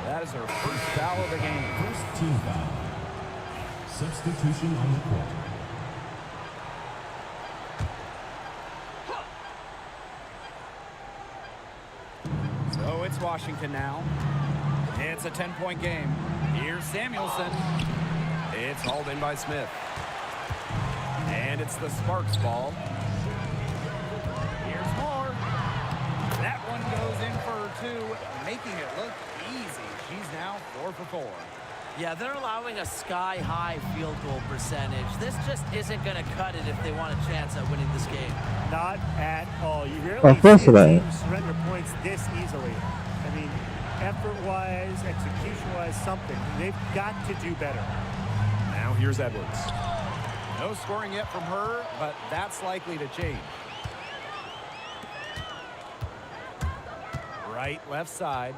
That is her first foul of the game. First team foul. Substitution on the court. So it's Washington now. It's a 10-point game. Here's Samuelson. It's hauled in by Smith. And it's the Sparks ball. Here's Moore. That one goes in for 2, making it look easy. She's now 4 for 4. Yeah, they're allowing a sky-high field goal percentage. This just isn't going to cut it if they want a chance at winning this game. Not at all. You rarely see a team surrender points this easily. I mean, effort-wise, execution-wise, something. They've got to do better. Now here's Edwards. No scoring yet from her, but that's likely to change. Right, left side.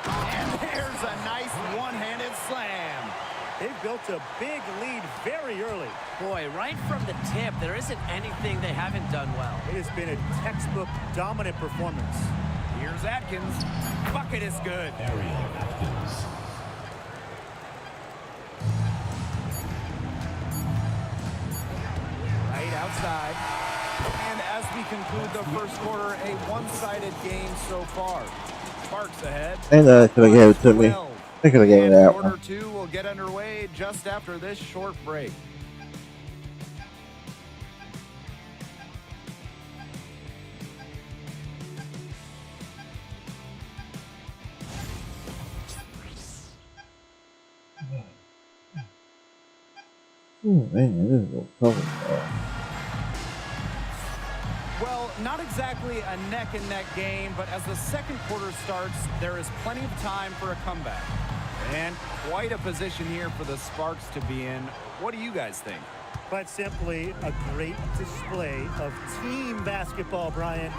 And there's a nice one-handed slam. They've built a big lead very early. Boy, right from the tip, there isn't anything they haven't done well. It has been a textbook dominant performance. Here's Atkins. Bucket is good. Ariel Atkins. Right outside. And as we conclude the first quarter, a one-sided game so far. Sparks ahead. And could have gave it to me. I could have gave it that Quarter one. 2 will get underway just after this short break. Oh man, this is a tough. Well, not exactly a neck-and-neck game, but as the second quarter starts, there is plenty of time for a comeback. And quite a position here for the Sparks to be in. What do you guys think? Quite simply, a great display of team basketball, Brian.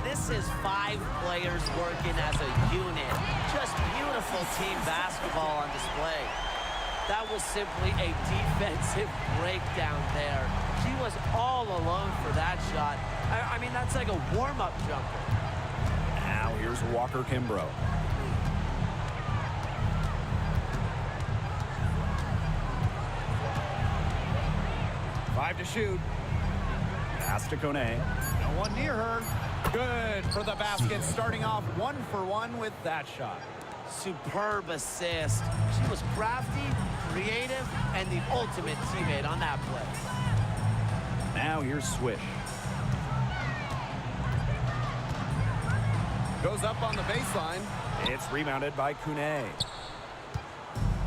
This is 5 players working as a unit. Just beautiful team basketball on display. That was simply a defensive breakdown there. She was all alone for that shot. I mean, that's like a warm-up jumper. Now here's Walker Kimbrough. Five to shoot. Pass to Kone. No one near her. Good for the basket, starting off 1 for 1 with that shot. Superb assist. She was crafty, creative, and the ultimate teammate on that play. Now here's Swish. Goes up on the baseline. It's rebounded by Kune.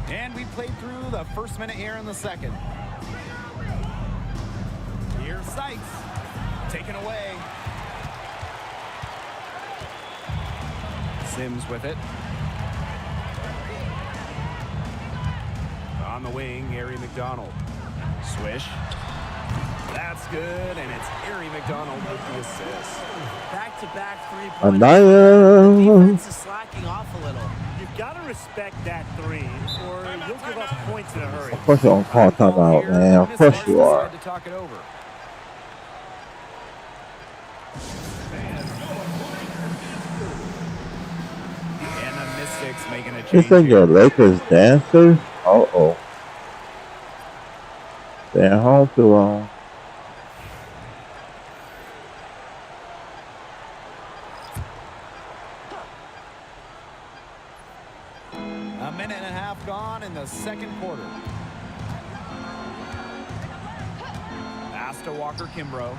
And we played through the first minute here in the second. Here's Sykes. Taken away. Sims with it. On the wing, Harry McDonald. Swish. That's good, and it's Harry McDonald with the assist. Back-to-back 3 points. Another. The defense is slacking off a little. You've got to respect that 3, or you'll give up points in a hurry. Of course you don't call timeout, man. Of course you are. To talk it over. And the Mystics making a change. This ain't your Lakers dancer? Uh-oh. Stay at home too long. A minute and a half gone in the second quarter. Pass to Walker Kimbrough.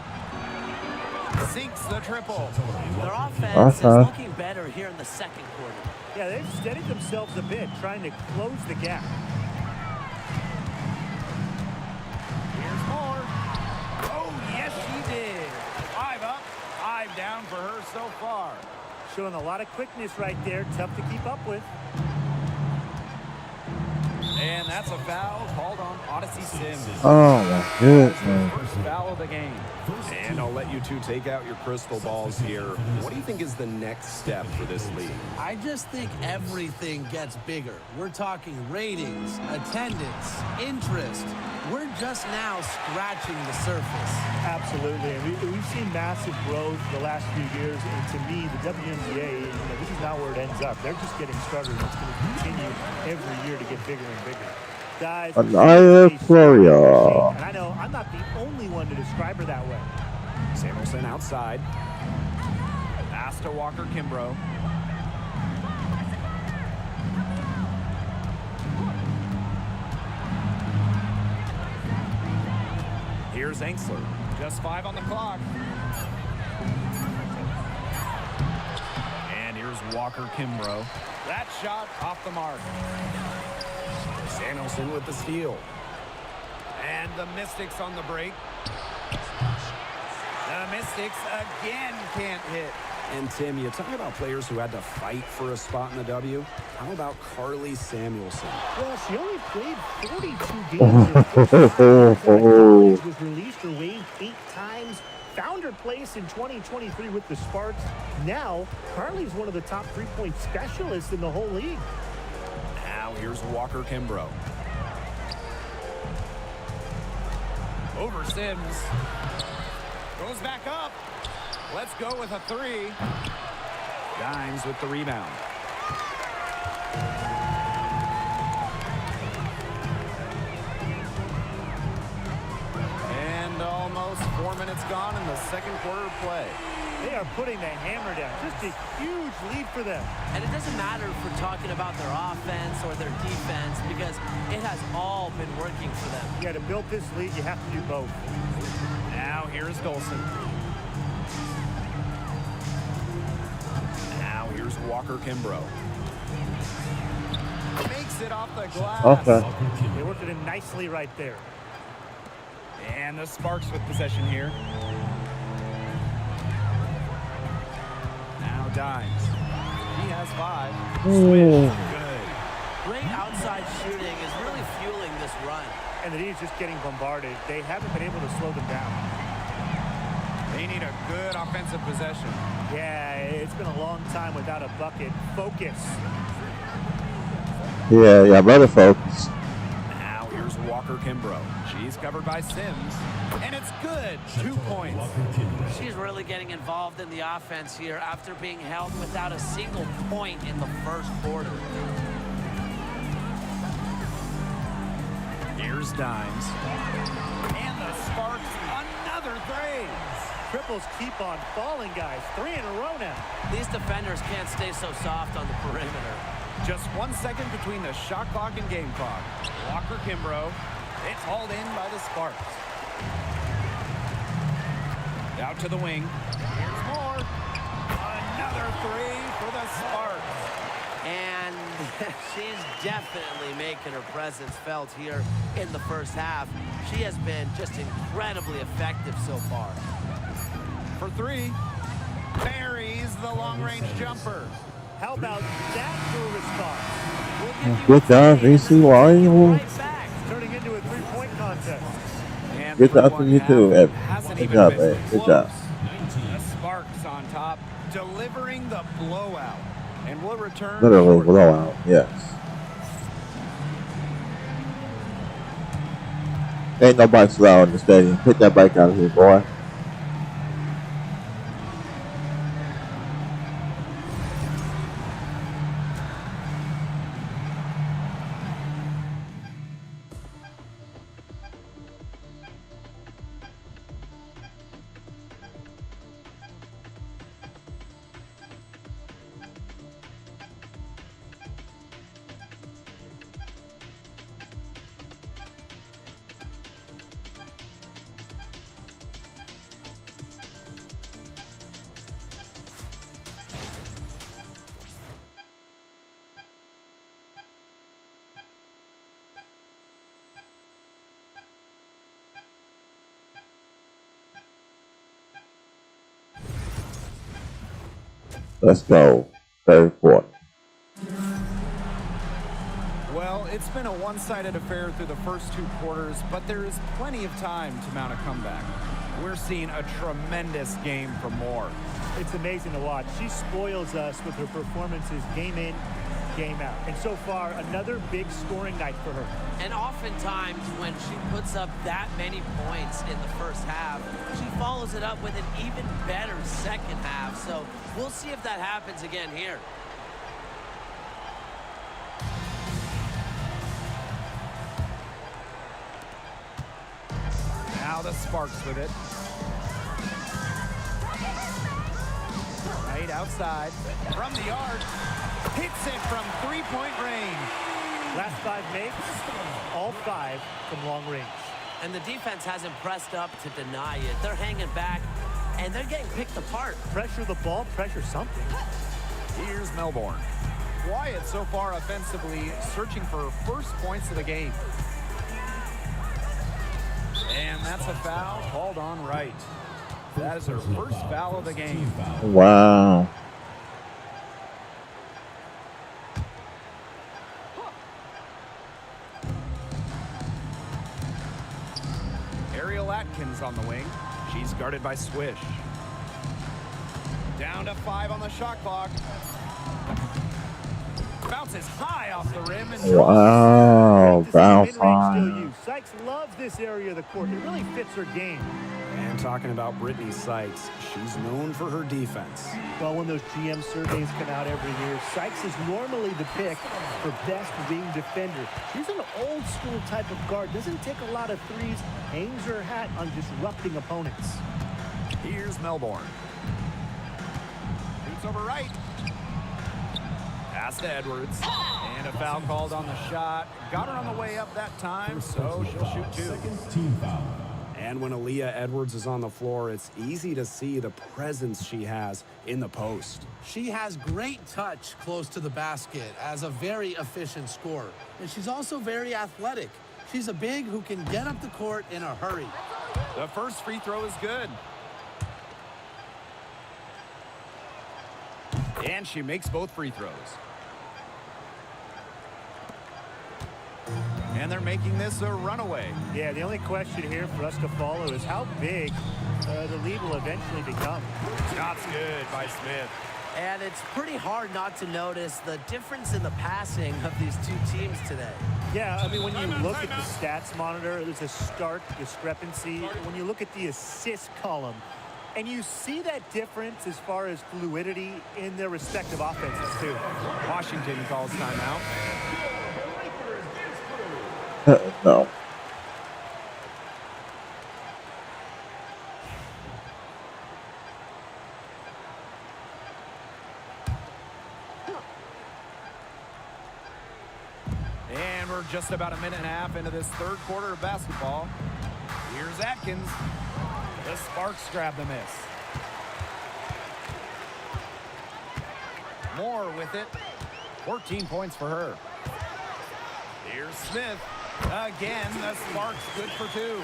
Sinks the triple. Their offense is looking better here in the second quarter. Yeah, they've steadied themselves a bit, trying to close the gap. Here's Moore. Oh, yes, she did. 5 up, 5 down for her so far. Showing a lot of quickness right there. Tough to keep up with. And that's a foul called on Odyssey Sims. Oh my goodness. First foul foul of the game. And I'll let you two take out your crystal balls here. What do you think is the next step for this league? I just think everything gets bigger. We're talking ratings, attendance, interest. We're just now scratching the surface. Absolutely, and we've seen massive growth the last few years, and to me, the WNBA, this is not where it ends up. They're just getting started, and it's going to continue every year to get bigger and bigger. Guys, Anaya Floria. and I know I'm not the only one to describe her that way. Samuelson outside. Pass to Walker Kimbrough. Here's Engsler. Just 5 on the clock. And here's Walker Kimbrough. That shot off the mark. Samuelson with the steal. And the Mystics on the break. The Mystics again can't hit. And Tim, you talk about players who had to fight for a spot in the W. How about Carly Samuelson? Well, she only played 42 games. Her first time was released or waived 8 times. Found her place in 2023 with the Sparks. Now, Carly's one of the top 3-point specialists in the whole league. Now here's Walker Kimbrough. Over Sims. Goes back up. Let's go with a 3. Dimes with the rebound. And almost 4 minutes gone in the second quarter of play. They are putting the hammer down. Just a huge lead for them. And it doesn't matter if we're talking about their offense or their defense because it has all been working for them. Yeah, to build this league, you have to do both. Now here's Dolson. Now here's Walker Kimbrough. Makes it off the glass. Okay. They worked it in nicely right there. And the Sparks with possession here. Now Dimes. He has 5. Swift. Good. Great outside shooting is really fueling this run. And the D's just getting bombarded. They haven't been able to slow them down. They need a good offensive possession. Yeah, it's been a long time without a bucket. Focus. Yeah, better focus. Now here's Walker Kimbrough. She's covered by Sims. And it's good. 2 points. She's really getting involved in the offense here after being held without a single point in the first quarter. Here's Dimes. And the Sparks, another 3. Triples keep on falling, guys. 3 in a row now. These defenders can't stay so soft on the perimeter. Just 1 second between the shot clock and game clock. Walker Kimbrough. It's hauled in by the Sparks. Out to the wing. Here's more. Another 3 for the Sparks. And she's definitely making her presence felt here in the first half. She has been just incredibly effective so far. For 3. Buries the long-range jumper. How about that for a response? Good job, VC Wild. Turning into a 3-point contest. And Good job from you too, Ed. Good job, Ed. Good job. The Sparks on top, delivering the blowout. And we'll return. Literally blowout, yes. Ain't no bikes allowed in the stadium. Put that bike out of here, boy. Let's go. Third quarter. Well, It's been a one-sided affair through the first 2 quarters, but there is plenty of time to mount a comeback. We're seeing a tremendous game from Moore. It's amazing to watch. She spoils us with her performances game in, game out. And so far, another big scoring night for her. And oftentimes when she puts up that many points in the first half, she follows it up with an even better second half. So we'll see if that happens again here. Now the Sparks with it. Right outside. From the arc. Hits it from 3-point range. Last 5 makes, all 5 from long range. And the defense hasn't pressed up to deny it. They're hanging back, and they're getting picked apart. Pressure the ball, pressure something. Here's Melbourne. Quiet so far offensively, searching for first points of the game. And that's a foul called on Wright. That is her first foul of the game. Wow. Ariel Atkins on the wing. She's guarded by Swish. Down to 5 on the shot clock. Bounces high off the rim. And Wow. Bounce high. Sykes loves this area of the court. It really fits her game. And talking about Brittany Sykes, she's known for her defense. Well, when those GM surveys come out every year, Sykes is normally the pick for best wing defender. She's an old school type of guard, doesn't take a lot of threes, hangs her hat on disrupting opponents. Here's Melbourne. Shoots over right. Pass to Edwards. And a foul called on the shot. Got her on the way up that time, so she'll shoot 2. Team foul. And when Aaliyah Edwards is on the floor, it's easy to see the presence she has in the post. She has great touch close to the basket as a very efficient scorer. And she's also very athletic. She's a big who can get up the court in a hurry. The first free throw is good. And she makes both free throws. And they're making this a runaway. Yeah, the only question here for us to follow is how big the lead will eventually become. Shot's good by Smith. And it's pretty hard not to notice the difference in the passing of these 2 teams today. Yeah, I mean, when you look at the stats monitor, there's a stark discrepancy. When you look at the assist column, and you see that difference as far as fluidity in their respective offenses, too. Washington calls timeout. No. And we're just about a minute and a half into this 3rd quarter of basketball. Here's Atkins. The Sparks grab the miss. Moore with it. 14 points for her. Here's Smith. Again, the Sparks good for 2.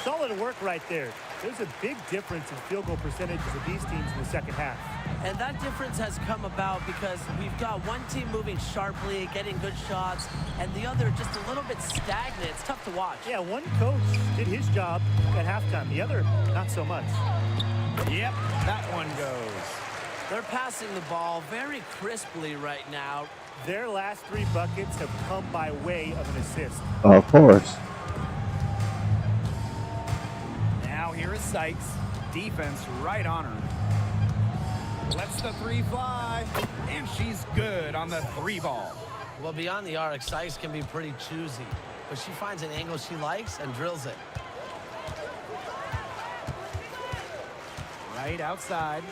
Solid work right there. There's a big difference in field goal percentages of these teams in the second half. And that difference has come about because we've got one team moving sharply, getting good shots, and the other just a little bit stagnant. It's tough to watch. Yeah, one coach did his job at halftime. The other, not so much. Yep, that one goes. They're passing the ball very crisply right now. Their last 3 buckets have come by way of an assist. Of course. Now here is Sykes. Defense right on her. Lets the 3 fly. And she's good on the 3 ball. Well, beyond the arc, Sykes can be pretty choosy. But she finds an angle she likes and drills it. Right outside.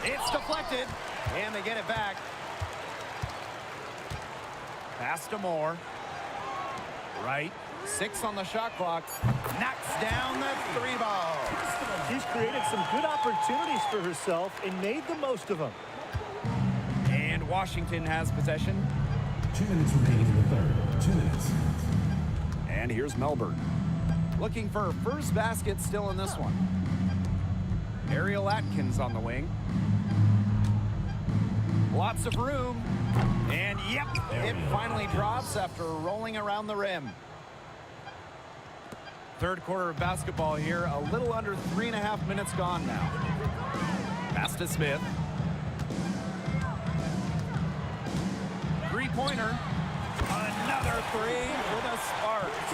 It's deflected. And they get it back. Pass to Moore. Right. 6 on the shot clock. Knocks down the 3 ball. She's created some good opportunities for herself and made the most of them. And Washington has possession. 2 minutes remaining in the 3rd. 2 minutes. And here's Melbourne. Looking for her first basket still in this one. Ariel Atkins on the wing. Lots of room. And yep, it finally drops after rolling around the rim. Third quarter of basketball here, a little under 3.5 minutes gone now. Pass to Smith. Three-pointer. Another three for the Sparks.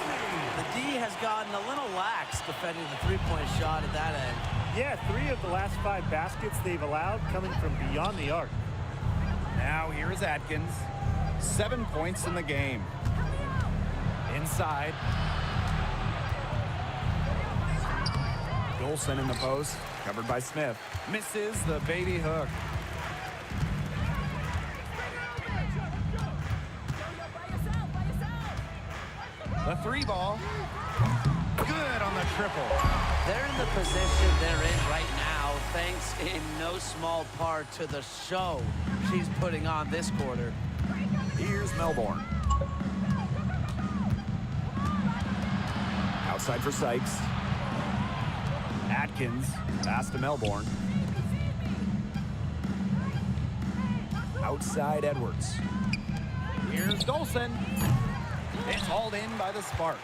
The D has gotten a little lax defending the three-point shot at that end. Yeah, 3 of the last 5 baskets they've allowed coming from beyond the arc. Now here's Atkins. 7 points in the game. Inside. Dolson in the post, covered by Smith. Misses the baby hook. The 3-ball. Good on the triple. They're in the position they're in right now, thanks in no small part to the show she's putting on this quarter. Here's Melbourne. Outside for Sykes. Atkins, pass to Melbourne. Outside Edwards. Here's Dolson. It's hauled in by the Sparks.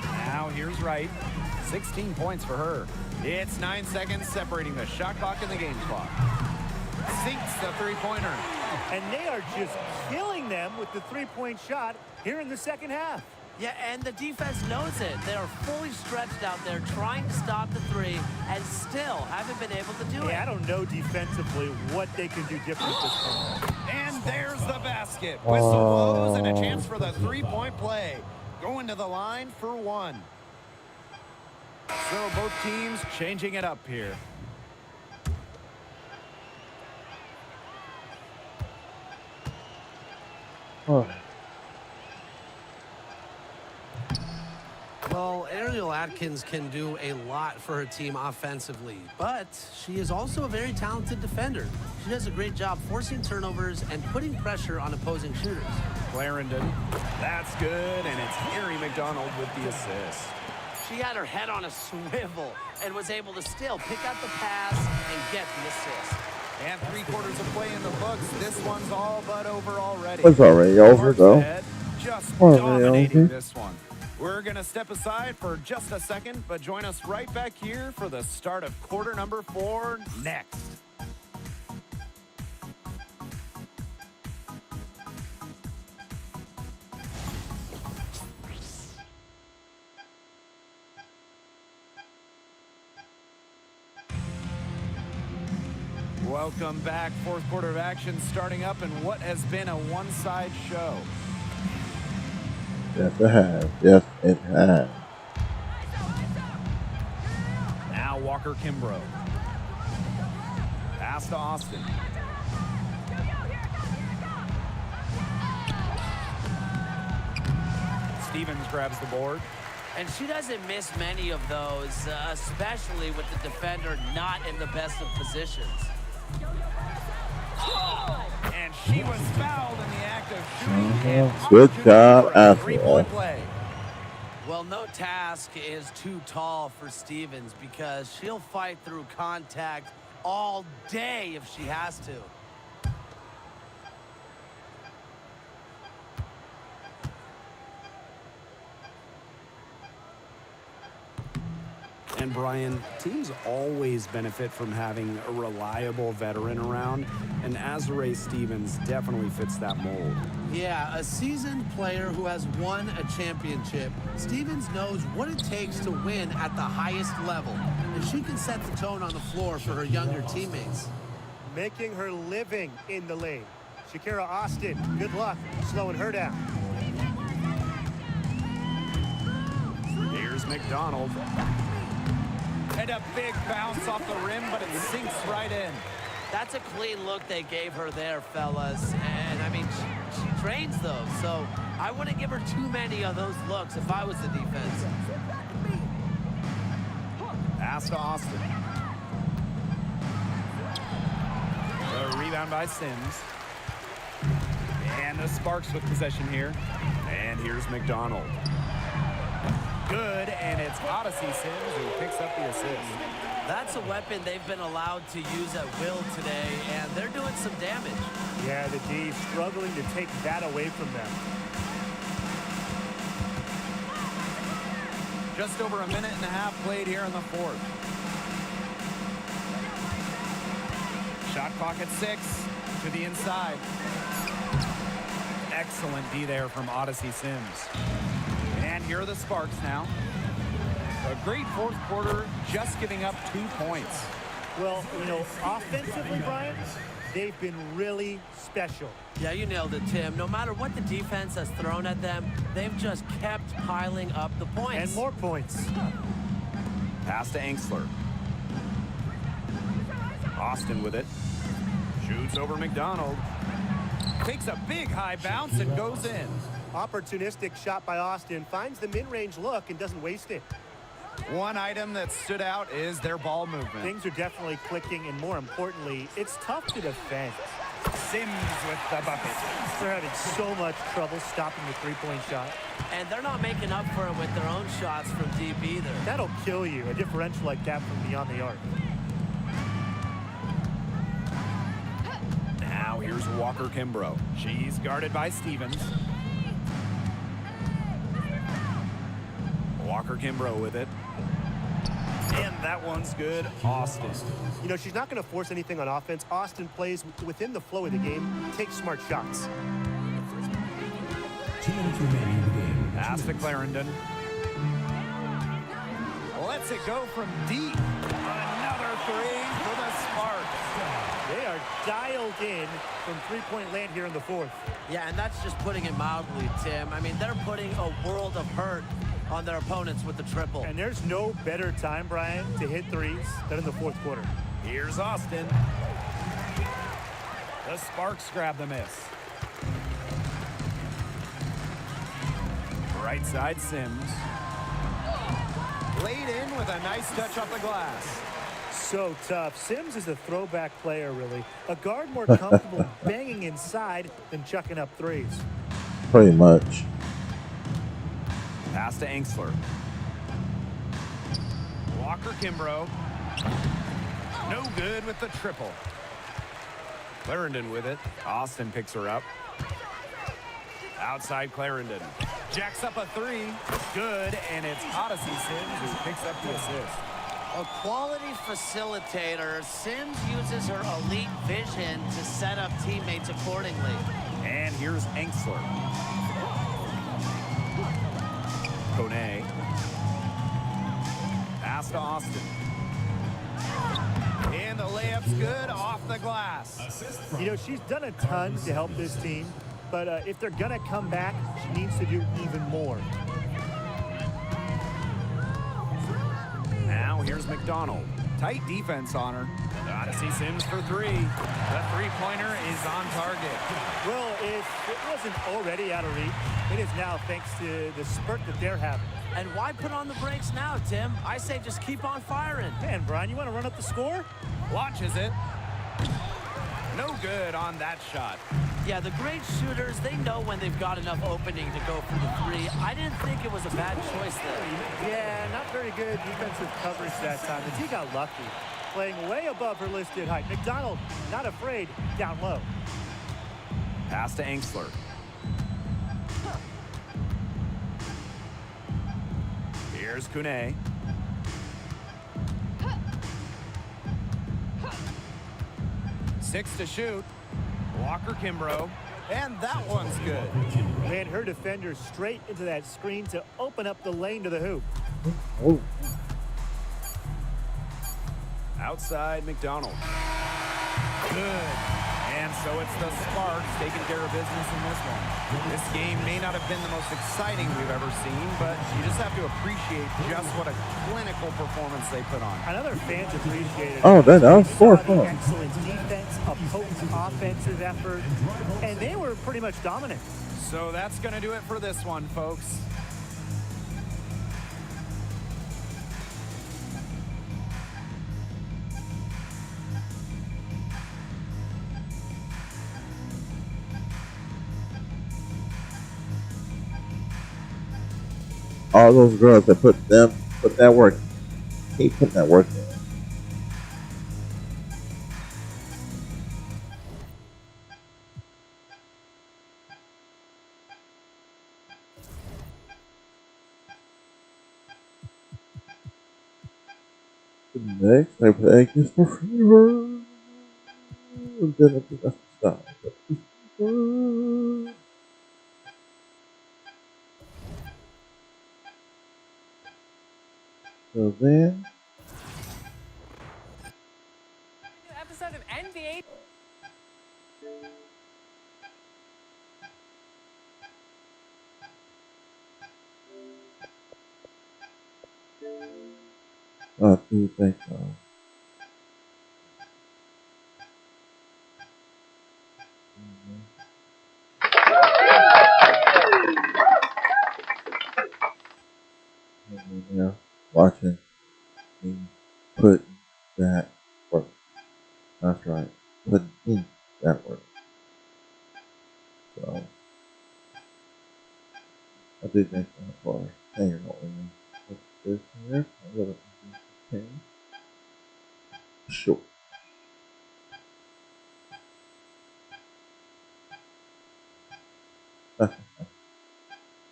Now here's Wright. 16 points for her. It's 9 seconds separating the shot clock and the game clock. Sinks the three-pointer. And they are just killing them with the three-point shot here in the second half. Yeah, and the defense knows it. They are fully stretched out there trying to stop the three and still haven't been able to do it. I don't know defensively what they can do different at this point. And there's the basket. Whistle blows and a chance for the three-point play. Going to the line for one. So both teams changing it up here. Well, Ariel Atkins can do a lot for her team offensively, but she is also a very talented defender. She does a great job forcing turnovers and putting pressure on opposing shooters. Clarendon, that's good, and it's Harry McDonald with the assist. She had her head on a swivel and was able to still pick out the pass and get the assist. And 3 quarters of play in the books. This one's all but over already. It's already over, though. Just Already dominating over. this one. We're going to step aside for just a second, but join us right back here for the start of quarter number 4 next. Welcome back. 4th quarter of action starting up in what has been a one-side show. Yes, it has. Yes, it has. Now Walker Kimbrough. Pass to Austin. Stevens grabs the board. And she doesn't miss many of those, especially with the defender not in the best of positions. And she was fouled in the act of shooting. Good job, Three-point play. Well, no task is too tall for Stevens because she'll fight through contact all day if she has to. And Brian, teams always benefit from having a reliable veteran around, and Azurá Stevens definitely fits that mold. Yeah, a seasoned player who has won a championship. Stevens knows what it takes to win at the highest level, and she can set the tone on the floor for her younger teammates. Making her living in the lane. Shakira Austin, good luck slowing her down. Here's McDonald. And a big bounce off the rim, but it sinks right in. That's a clean look they gave her there, fellas. And, I mean, she trains those, so I wouldn't give her too many of those looks if I was the defense. Pass to Austin. The rebound by Sims. And the Sparks with possession here. And here's McDonald. Good, and it's Odyssey Sims who picks up the assist. That's a weapon they've been allowed to use at will today, and they're doing some damage. Yeah, the D struggling to take that away from them. Just over a minute and a half played here in the fourth. Shot clock at 6 to the inside. Excellent D there from Odyssey Sims. And here are the Sparks now. A great fourth quarter, just giving up 2 points. Well, you know, offensively, Brian, they've been really special. Yeah, you nailed it, Tim. No matter what the defense has thrown at them, they've just kept piling up the points. And more points. Pass to Angsler. Austin with it. Shoots over McDonald. Takes a big high bounce and goes in. Opportunistic shot by Austin. Finds the mid-range look and doesn't waste it. One item that stood out is their ball movement. Things are definitely clicking, and more importantly, it's tough to defend. Sims with the bucket. They're having so much trouble stopping the three-point shot. And they're not making up for it with their own shots from deep either. That'll kill you, a differential like that from beyond the arc. Now here's Walker Kimbrough. She's guarded by Stevens. Walker Kimbrough with it. And that one's good. Austin. You know, she's not going to force anything on offense. Austin plays within the flow of the game, takes smart shots. 2 minutes remaining in the game. Pass to Clarendon. Lets it go from deep. Another 3 for the Sparks. They are dialed in from three-point land here in the fourth. Yeah, and that's just putting it mildly, Tim. I mean, they're putting a world of hurt on their opponents with the triple. And there's no better time, Brian, to hit threes than in the fourth quarter. Here's Austin. The Sparks grab the miss. Right side Sims. Laid in with a nice touch off the glass. So tough. Sims is a throwback player, really. A guard more comfortable banging inside than chucking up threes. Pretty much. Pass to Angsler. Walker Kimbrough. No good with the triple. Clarendon with it. Austin picks her up. Outside Clarendon. Jacks up a 3. Good, and it's Odyssey Sims who picks up the assist. A quality facilitator, Sims uses her elite vision to set up teammates accordingly. And here's Angsler. Kone. Pass to Austin. And the layup's good off the glass. You know, she's done a ton to help this team, but if they're going to come back, she needs to do even more. Now here's McDonald. Tight defense on her. Odyssey Sims for 3. The three-pointer is on target. Well, if it wasn't already out of reach, it is now thanks to the spurt that they're having. And why put on the brakes now, Tim? I say just keep on firing. Man, Brian, you want to run up the score? Launches it. No good on that shot. Yeah, the great shooters, they know when they've got enough opening to go for the 3. I didn't think it was a bad choice there. Yeah, not very good defensive coverage that time. The T got lucky, playing way above her listed height. McDonald, not afraid, down low. Pass to Angsler. Here's Kone. Six to shoot. Walker Kimbrough. And that one's good. Man, her defender straight into that screen to open up the lane to the hoop. Oh. Outside McDonald. Good. And so it's the Sparks taking care of business in this one. This game may not have been the most exciting we've ever seen, but you just have to appreciate just what a clinical performance they put on. Another fans appreciated. Oh, that was 4 fun. Excellent defense, a potent offensive effort, and they were pretty much dominant. So that's going to do it for this one, folks. All those girls that put that work, keep putting that work in. Next, I play against the Fever. And then I think that's the style. So then, New episode of NBA. I do think so. Yeah, watching me put that work. That's right, put in that work. So I do think so far. Hang on with me. Put this here. I'm gonna okay. Sure.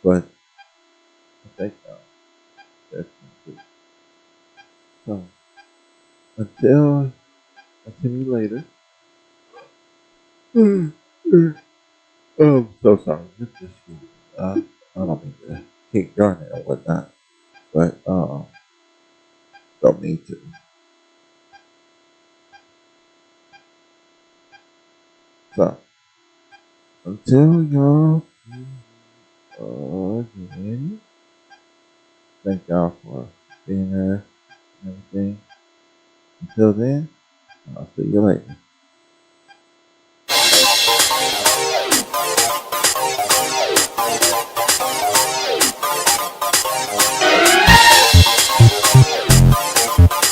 But I think that's good. So until I see you later. Oh, so sorry. This I don't mean to kick Garnet or whatnot, but don't need to. So until y'all again, thank y'all for being there and everything. Until then, I'll see you later.